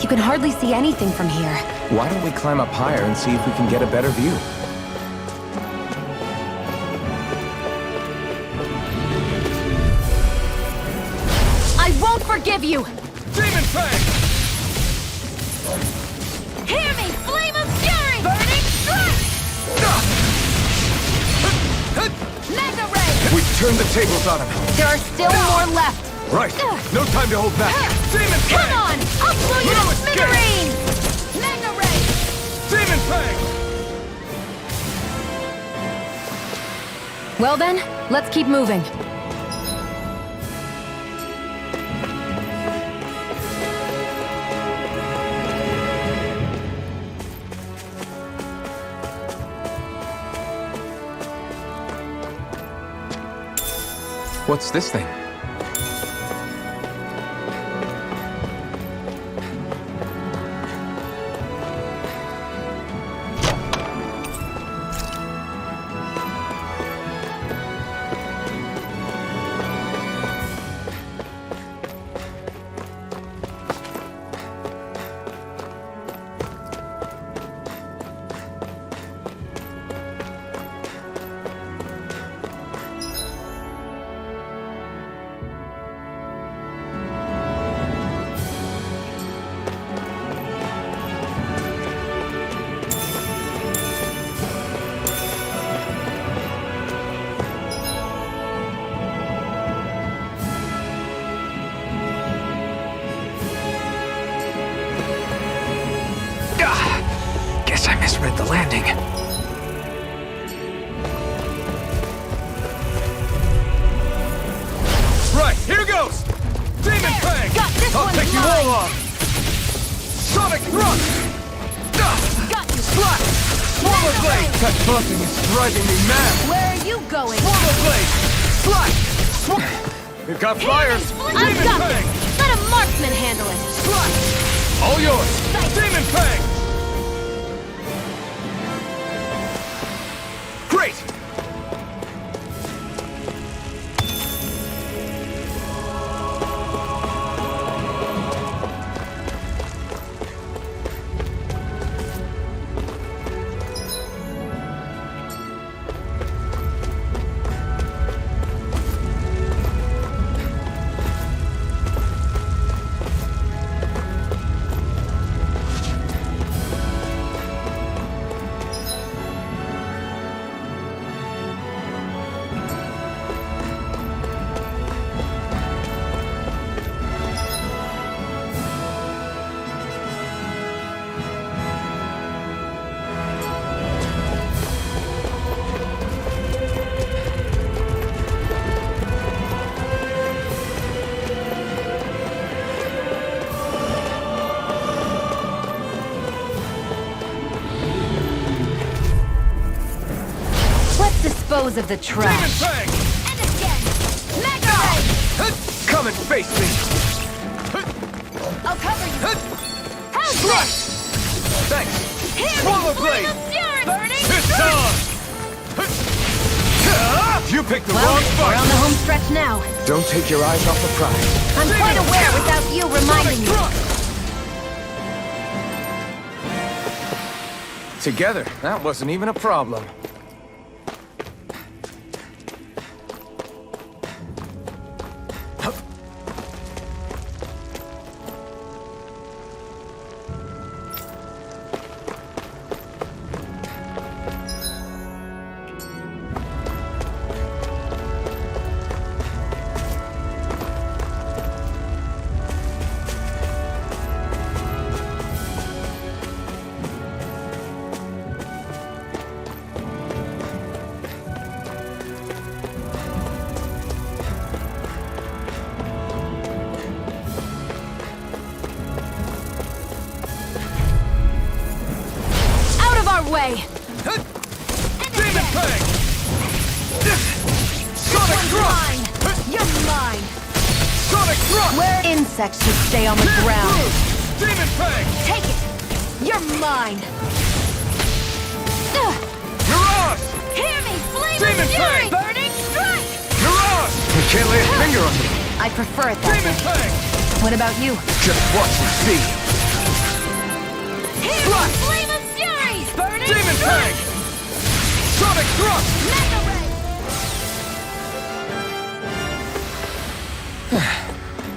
You can hardly see anything from here. Why don't we climb up higher and see if we can get a better view? I won't forgive you! Demon Fang! Hear me! Flame of fury! Burning Strike! Mega Ray! We've turned the tables on him. There are still more left. Right. No time to hold back. Demon Come Fang! on! I'll blow you No to escape! smithereens! Mega Ray! Demon Fang! Well then, let's keep moving. What's this thing? Guess I misread the landing. Right, here goes! Demon Fang! Got this I'll one's take you mine. all on! Sonic Thrust! Got you! Slash! Swallow Blade! That bumping is driving me mad! Where are you going? Swallow Blade! Slash! We've got flyers! I've Demon got Fang! this! Let a marksman handle it! Slash! All yours! Demon Fang! Great! Dispose of the Demon trash. Fang! And again! Mega Ray! Come and face me! I'll cover you! How's Slash! this? Thanks! Hear me! Swallow Flame Blade! of fury! Burning It's on! You picked the Well, wrong we're fight! on the home stretch now. Don't take your eyes off the prize. I'm quite aware without you reminding me. Together, that wasn't even a problem. Insects should stay on the ground. Demon Fang! Take it! You're mine! Mirage! Hear me! Flame Demon of fury! Fang! Burning strike! Mirage! You can't lay a finger on me. I prefer it that Demon way. Fang! What about you? Just watch and see. Hear me! Flame of fury! Burning Demon Fang! Sonic Thrust! Mega ray!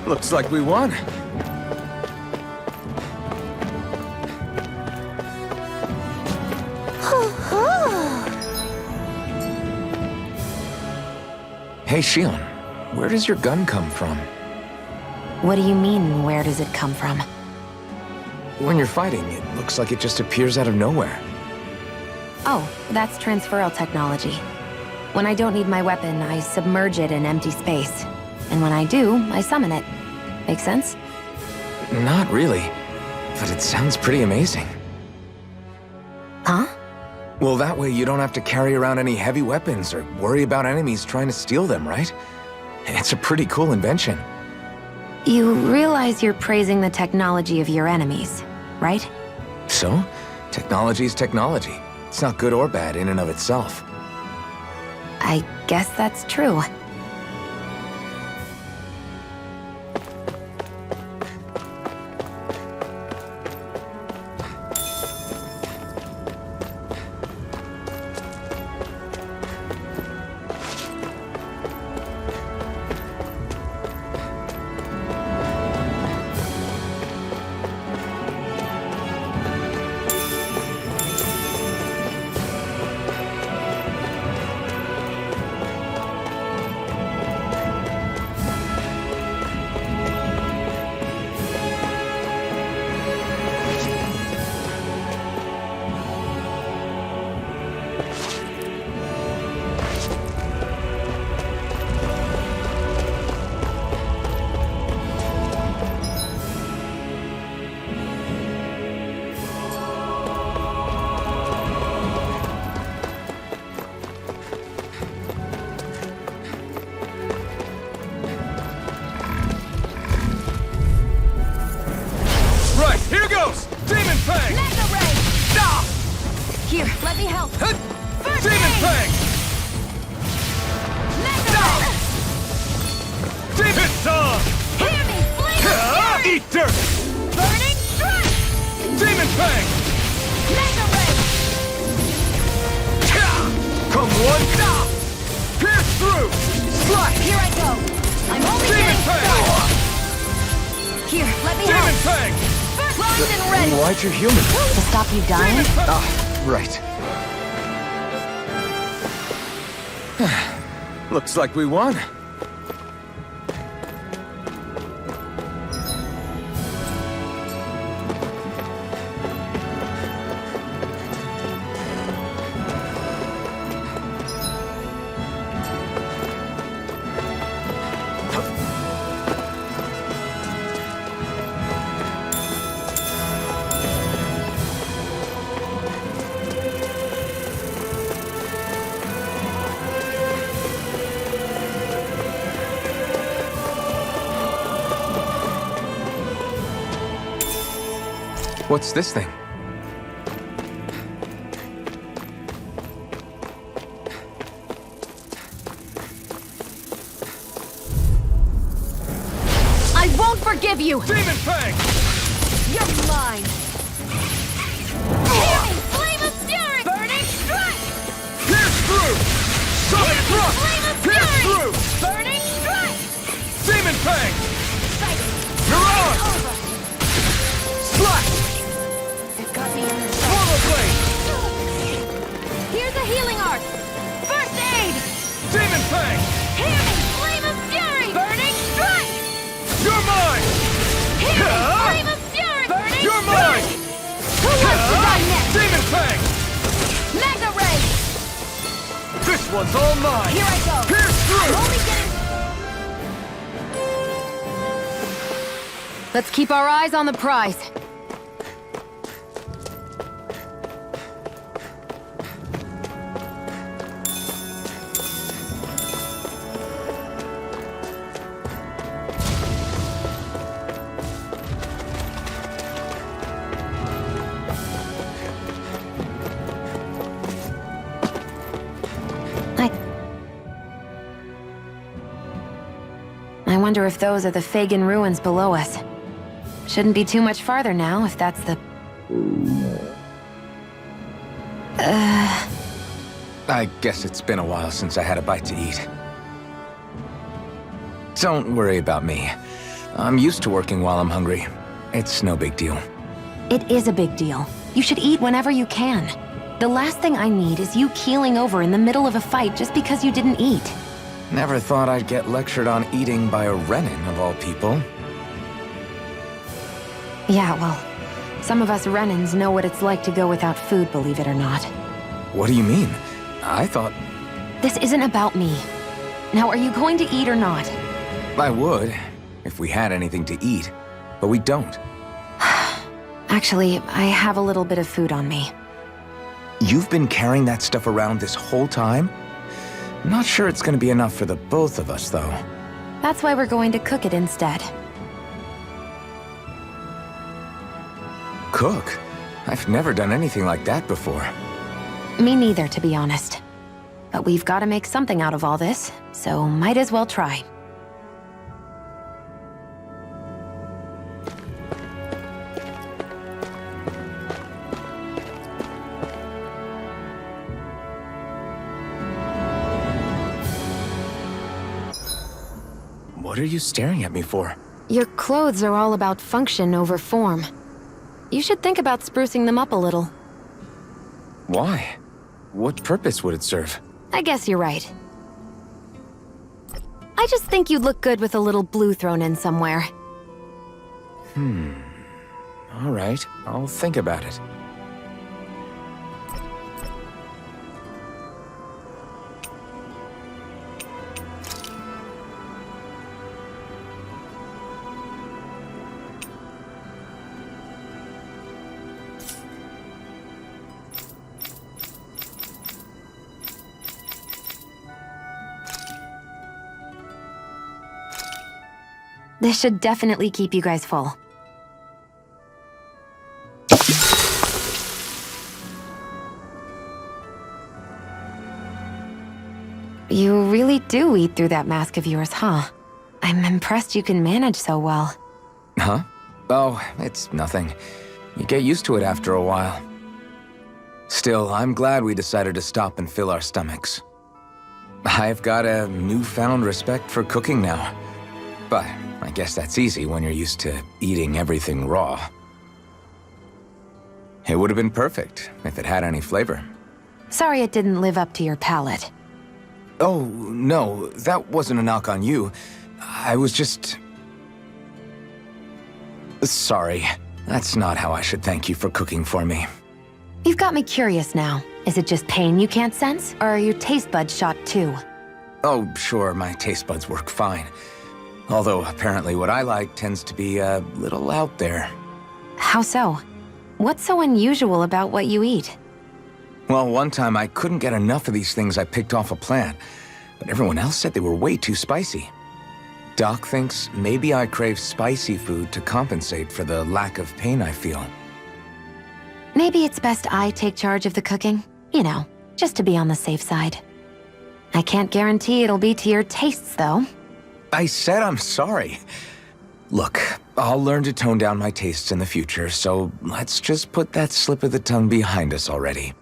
Looks like we won. Hey, Shionne, where does your gun come from? What do you mean, where does it come from? When you're fighting, it looks like it just appears out of nowhere. Oh, that's transferal technology. When I don't need my weapon, I submerge it in empty space. And when I do, I summon it. Make sense? Not really, but it sounds pretty amazing. Huh? Well, that way you don't have to carry around any heavy weapons or worry about enemies trying to steal them, right? It's a pretty cool invention. You realize you're praising the technology of your enemies, right? So, technology is technology. It's not good or bad in and of itself. I guess that's true. Right, here goes! Demon Fang! Mega ray! Ah! Here, let me help. First Demon aid! Fang! Mega ray! Demon Song! Hear me! Flame of fury! Eat dirt! Burning strike! Demon Fang! Mega ray! Come one! Pierce through! Slash! Here I go! I'm only Demon getting Fang! started! Here, let me Demon help! Fang! Primed and ready! Why'd you human? To stop you dying? Demon Fang! Ah, right. Looks like we won. What's this thing? I won't forgive you! Demon Fang! You're mine! Hear me! Flame of fury! Burning strike! Pierce through! Sonic Thrust! Flame of Pierce fury! through! Burning strike! Demon Fang! Sight! Mirage! Over! Slash! It got me in the Swallow Blade! Here's a healing art! First aid! Demon Fang! Hear me! Flame of fury! Burning strike! You're mine! Hear me! Yeah. Flame of fury! Burning You're strike! mine! Who wants to die next? Demon Fang! Mega ray! This one's all mine! Here I go! Pierce I'm through! only getting... Let's keep our eyes on the prize. wonder if those are the Fagan ruins below us. Shouldn't be too much farther now, if that's the... I guess it's been a while since I had a bite to eat. Don't worry about me. I'm used to working while I'm hungry. It's no big deal. It is a big deal. You should eat whenever you can. The last thing I need is you keeling over in the middle of a fight just because you didn't eat. Never thought I'd get lectured on eating by a Renin, of all people. Yeah, well, some of us Renins know what it's like to go without food, believe it or not. What do you mean? I thought... This isn't about me. Now, are you going to eat or not? I would, if we had anything to eat, but we don't. Actually, I have a little bit of food on me. You've been carrying that stuff around this whole time? Not sure it's gonna be enough for the both of us, though. That's why we're going to cook it instead. Cook? I've never done anything like that before. Me neither, to be honest. But we've got to make something out of all this, so might as well try. What are you staring at me for? Your clothes are all about function over form. You should think about sprucing them up a little. Why? What purpose would it serve? I guess you're right. I just think you'd look good with a little blue thrown in somewhere. All right, I'll think about it. This should definitely keep you guys full. You really do eat through that mask of yours, huh? I'm impressed you can manage so well. Huh? Oh, it's nothing. You get used to it after a while. Still, I'm glad we decided to stop and fill our stomachs. I've got a newfound respect for cooking now. But I guess that's easy when you're used to eating everything raw. It would have been perfect if it had any flavor. Sorry it didn't live up to your palate. Oh, no, that wasn't a knock on you. I was just... Sorry. That's not how I should thank you for cooking for me. You've got me curious now. Is it just pain you can't sense, or are your taste buds shot too? Oh, sure, my taste buds work fine. Although, apparently what I like tends to be a little out there. How so? What's so unusual about what you eat? Well, one time I couldn't get enough of these things I picked off a plant, but everyone else said they were way too spicy. Doc thinks maybe I crave spicy food to compensate for the lack of pain I feel. Maybe it's best I take charge of the cooking. You know, just to be on the safe side. I can't guarantee it'll be to your tastes, though. I said I'm sorry. Look, I'll learn to tone down my tastes in the future, so let's just put that slip of the tongue behind us already.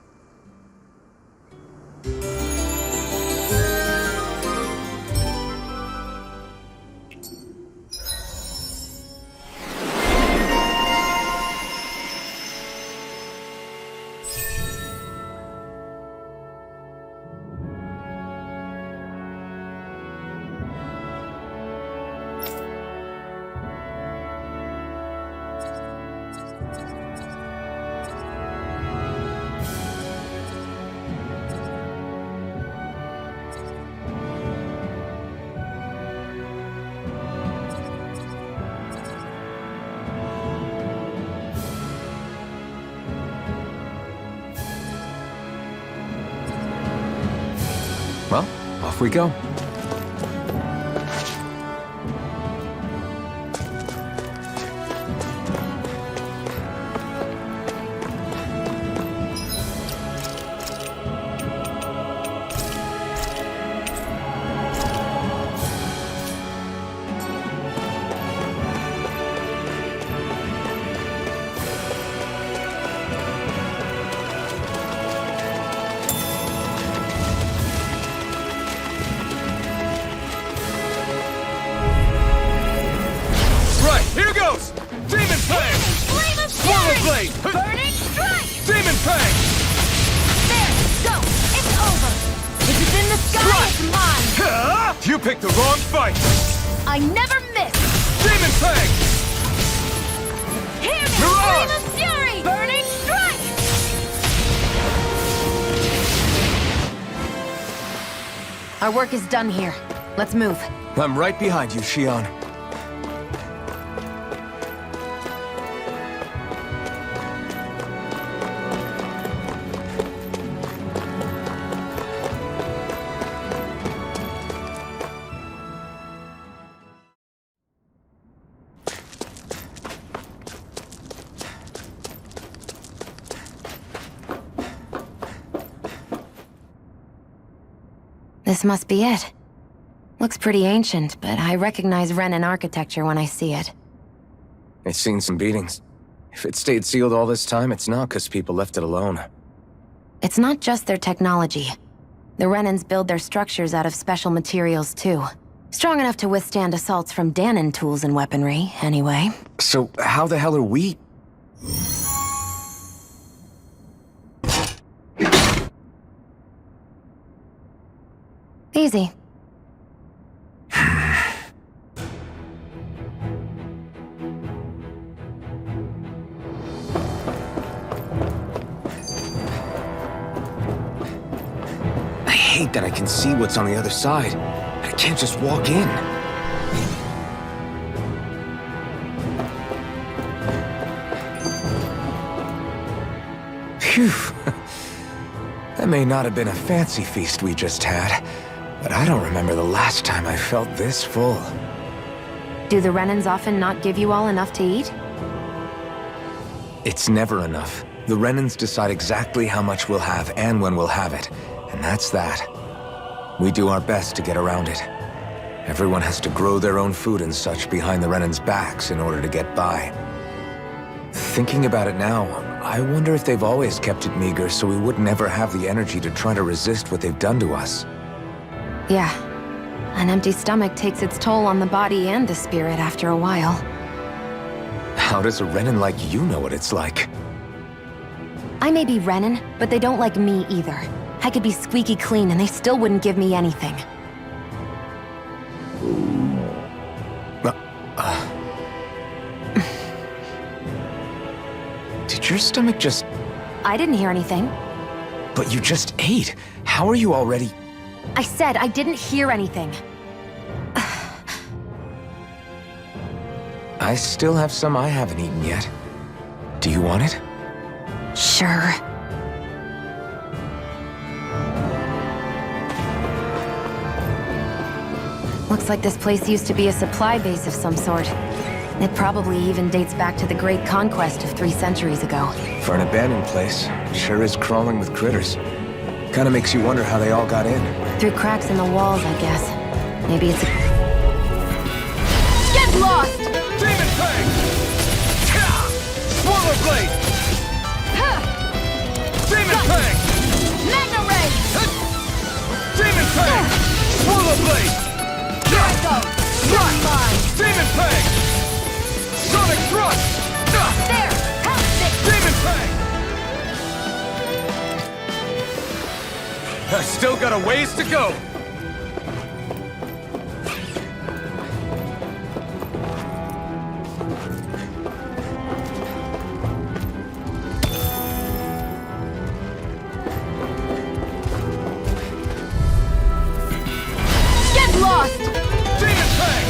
Well, off we go. Cross! Demon Fang! Flame of Swallow Fury! Blade! Burning Strike! Demon Fang! There! Go! It's over! If it's in the sky, it's mine! You picked the wrong fight! I never miss! Demon Fang! Hear me! Mirage! Flame of Fury! Burning Strike! Our work is done here. Let's move. I'm right behind you, Shionne. This must be it. Looks pretty ancient, but I recognize Renan architecture when I see it. It's seen some beatings. If it stayed sealed all this time, it's not because people left it alone. It's not just their technology. The Renans build their structures out of special materials, too. Strong enough to withstand assaults from Danon tools and weaponry, anyway. So how the hell are we... Easy. I hate that I can see what's on the other side. I can't just walk in. Phew. That may not have been a fancy feast we just had, but I don't remember the last time I felt this full. Do the Renans often not give you all enough to eat? It's never enough. The Renans decide exactly how much we'll have and when we'll have it, and that's that. We do our best to get around it. Everyone has to grow their own food and such behind the Renans' backs in order to get by. Thinking about it now, I wonder if they've always kept it meager so we would never have the energy to try to resist what they've done to us. Yeah. An empty stomach takes its toll on the body and the spirit after a while. How does a Renan like you know what it's like? I may be Renan, but they don't like me either. I could be squeaky clean and they still wouldn't give me anything. Did your stomach just... I didn't hear anything. But you just ate. How are you already... I said I didn't hear anything. I still have some I haven't eaten yet. Do you want it? Sure. Looks like this place used to be a supply base of some sort. It probably even dates back to the Great Conquest of 3 centuries ago. For an abandoned place, it sure is crawling with critters. Kinda makes you wonder how they all got in. Through cracks in the walls, I guess. Maybe it's a... Get lost! Demon Fang! Swallow Blade! Demon Fang! Mega Ray! Demon Fang! Swallow Blade! Here I go! You're mine! Demon Fang! Sonic Thrust! There! Help stick! Demon Fang! I still got a ways to go! Get lost! Demon Fang!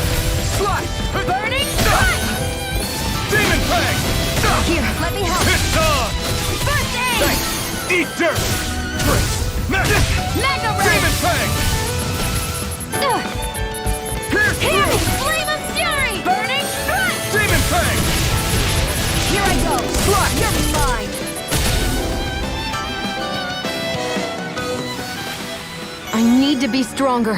Slash! Burning Strike! Demon Fang! Here, let me help! It's on! First aid! Thanks! Eat dirt! Mega Mega Ray! Demon Fang! Pierce Here! through! Flame of Fury! Burning Strike! Demon Fang! Here I go! Slash! You're mine! I need to be stronger.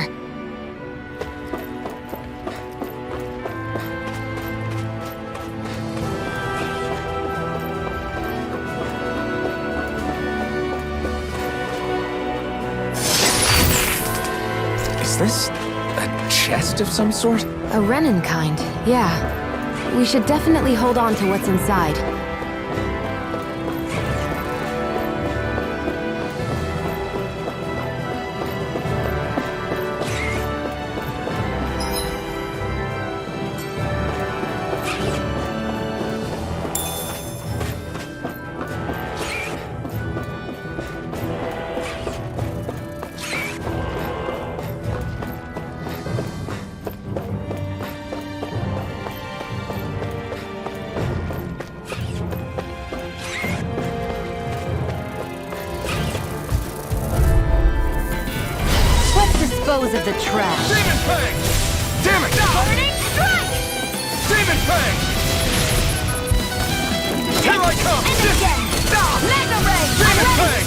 Is this a chest of some sort? A Renan kind, yeah. We should definitely hold on to what's inside. Dispose of the trash. Demon Fang! Damn it! Burning strike! Demon Fang! Here I come! And again! Mega Ray! Demon I'm ready! Fang!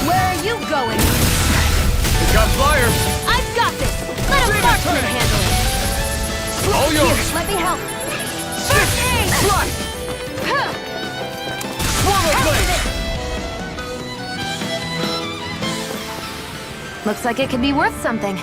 Where are you going? We've got flyers! I've got this! Let a Demon marksman Fang! handle it! All Here, yours! let me help! First aid! Fly! Huh. Swallow Blade! Looks like it could be worth something.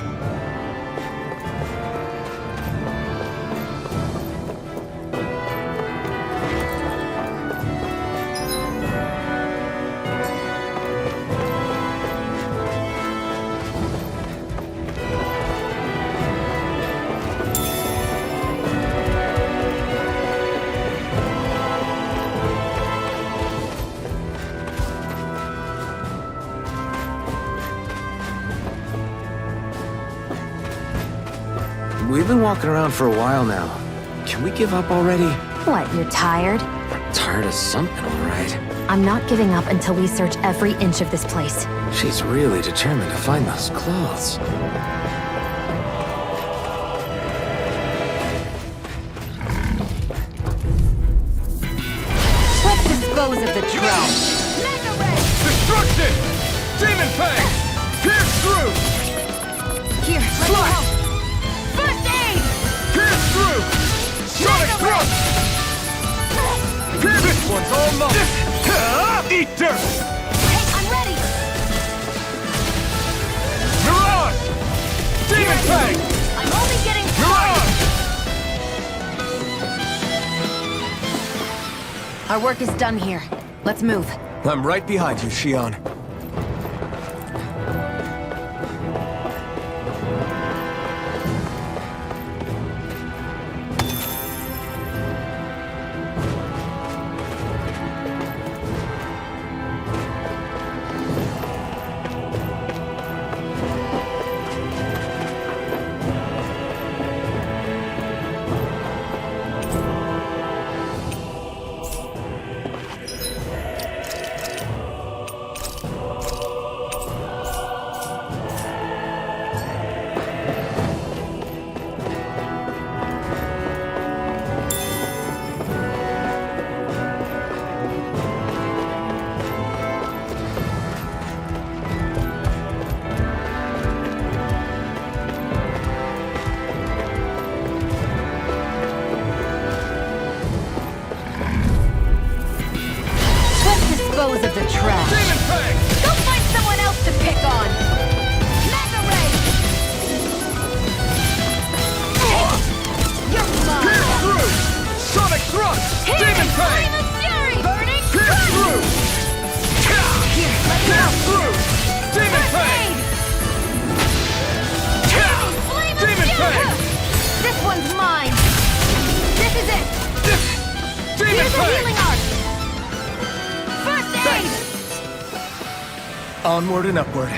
We've been walking around for a while now. Can we give up already? What, you're tired? Tired of something, all right. I'm not giving up until we search every inch of this place. She's really determined to find those clothes. Let's dispose of the trash. Mega Ray! Destruction! Demon Fang! Pierce through! Here, let me Fly! help! First aid! Pierce through! Sonic Mega Thrust! Pierce! This one's all mine! Eat dirt! Hey, I'm ready! Mirage! Demon Fang! I'm only getting started! Mirage! Our work is done here. Let's move. I'm right behind you, Shionne. Dispose of the trash. Demon Fang! Go find someone else to pick on! Mega Ray! You're mine! Pierce through! Sonic Thrust! Here! Demon Fang! I'm a fury! Burning Pierce strike! through! Here, let me Pierce help! through! Demon First Fang! aid! Flame of Demon fury! Fang! This one's mine! This is it! Demon Here's a Fang! healing art! First aid! Onward and upward.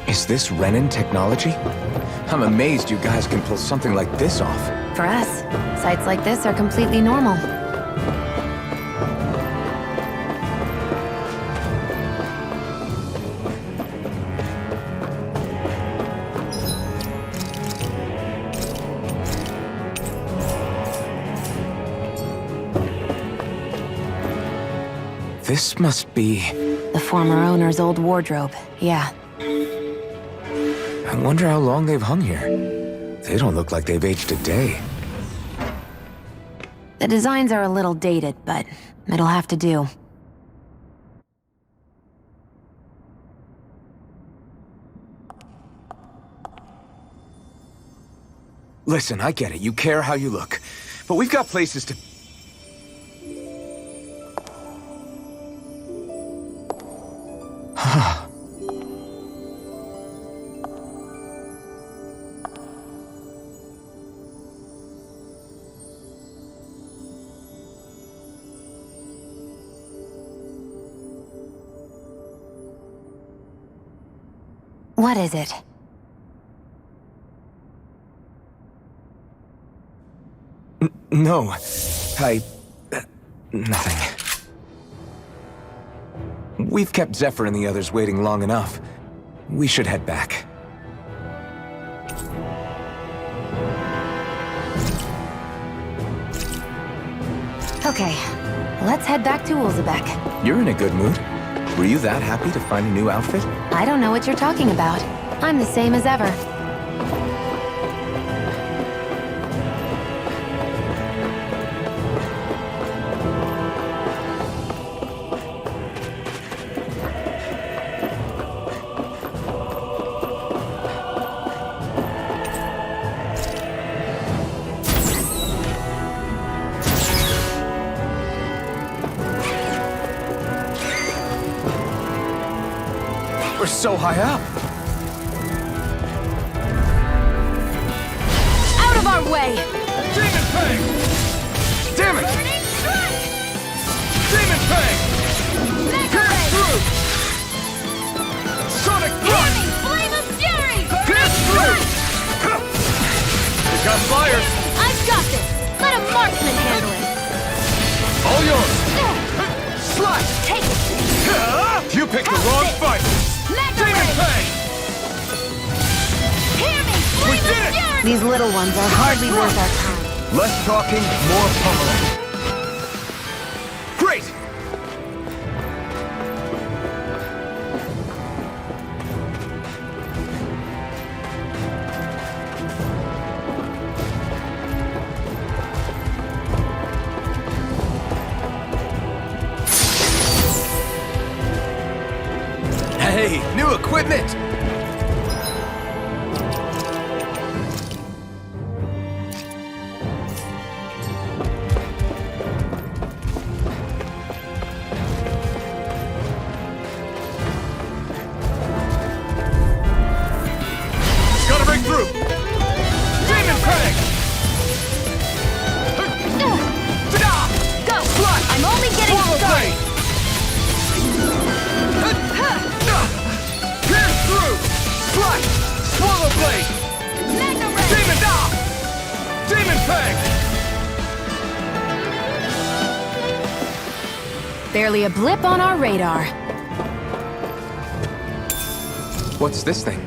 Is this Renin technology? I'm amazed you guys can pull something like this off. For us, sites like this are completely normal. This must be... The former owner's old wardrobe, yeah. I wonder how long they've hung here. They don't look like they've aged a day. The designs are a little dated, but it'll have to do. Listen, I get it. You care how you look. But we've got places to... What is it? No. Nothing. We've kept Zephyr and the others waiting long enough. We should head back. Okay, let's head back to Ulzebek. You're in a good mood. Were you that happy to find a new outfit? I don't know what you're talking about. I'm the same as ever. We're so high up. Out of our way! Demon Fang! Damn it! Demon Fang! Pierce through! Sonic Thrust! Flame of Fury! Pierce through! We've got flyers! I've got this! Let a marksman handle it! All yours! Slash! Take it! You picked the wrong fight! Demon Fang! Hear me! We Flame did of it! Fury! These little ones are hardly worth our time. Less talking, more pummeling. Great! Hey, new equipment! Gotta break through! Demon Fang! Go! I'm only getting Swallow started! Blade! Pierce through! Slash! Swallow Blade! Mega Ray! Demon Demon Fang! Barely a blip on our radar. What's this thing?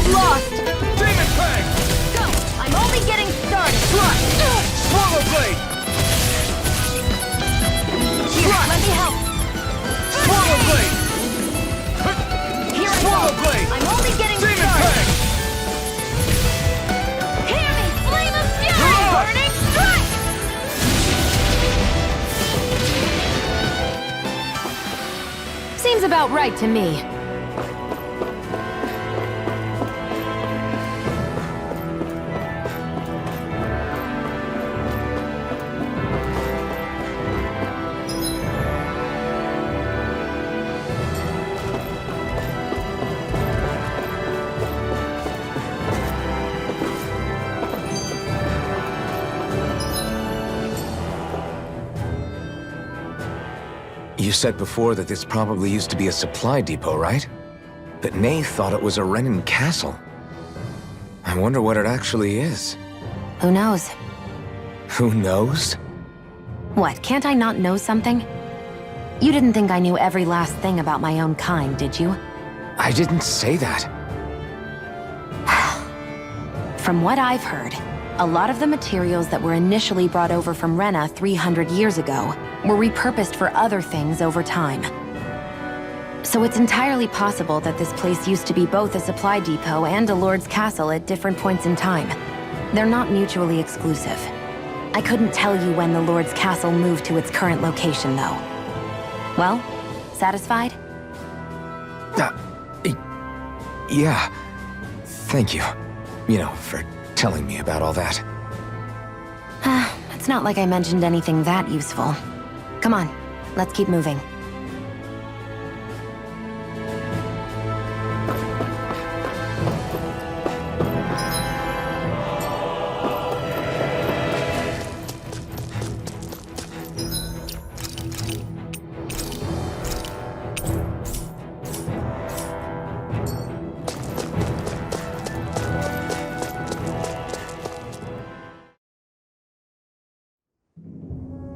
Lost! Demon Fang! Go! I'm only getting started! Slash! Swallow Blade! Here, let me help! Swallow Blade! Here I Swallow go! Blade! I'm only getting Demon started! Fang! Hear me! Flame of Fury! Rush! Burning Strike! Seems about right to me. You said before that this probably used to be a supply depot, right? But Nay thought it was a Renin castle. I wonder what it actually is. Who knows? Who knows? What, can't I not know something? You didn't think I knew every last thing about my own kind, did you? I didn't say that. From what I've heard, a lot of the materials that were initially brought over from Rena 300 years ago were repurposed for other things over time. So it's entirely possible that this place used to be both a supply depot and a lord's castle at different points in time. They're not mutually exclusive. I couldn't tell you when the lord's castle moved to its current location, though. Well, satisfied? Yeah. Thank you. You know, for telling me about all that. It's not like I mentioned anything that useful. Come on, let's keep moving.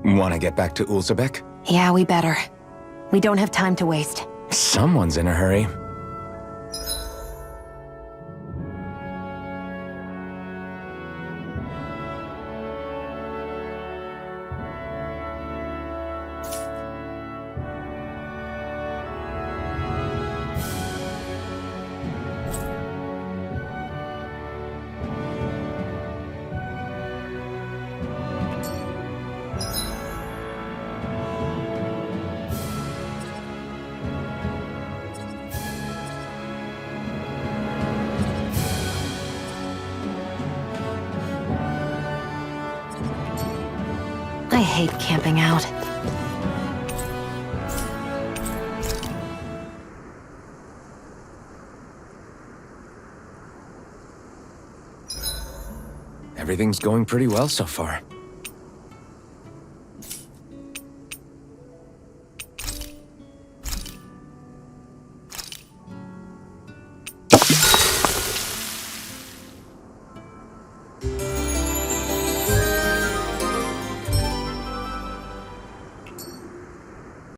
Want to get back to Ulzebek? Yeah, we better. We don't have time to waste. Someone's in a hurry. I hate camping out. Everything's going pretty well so far.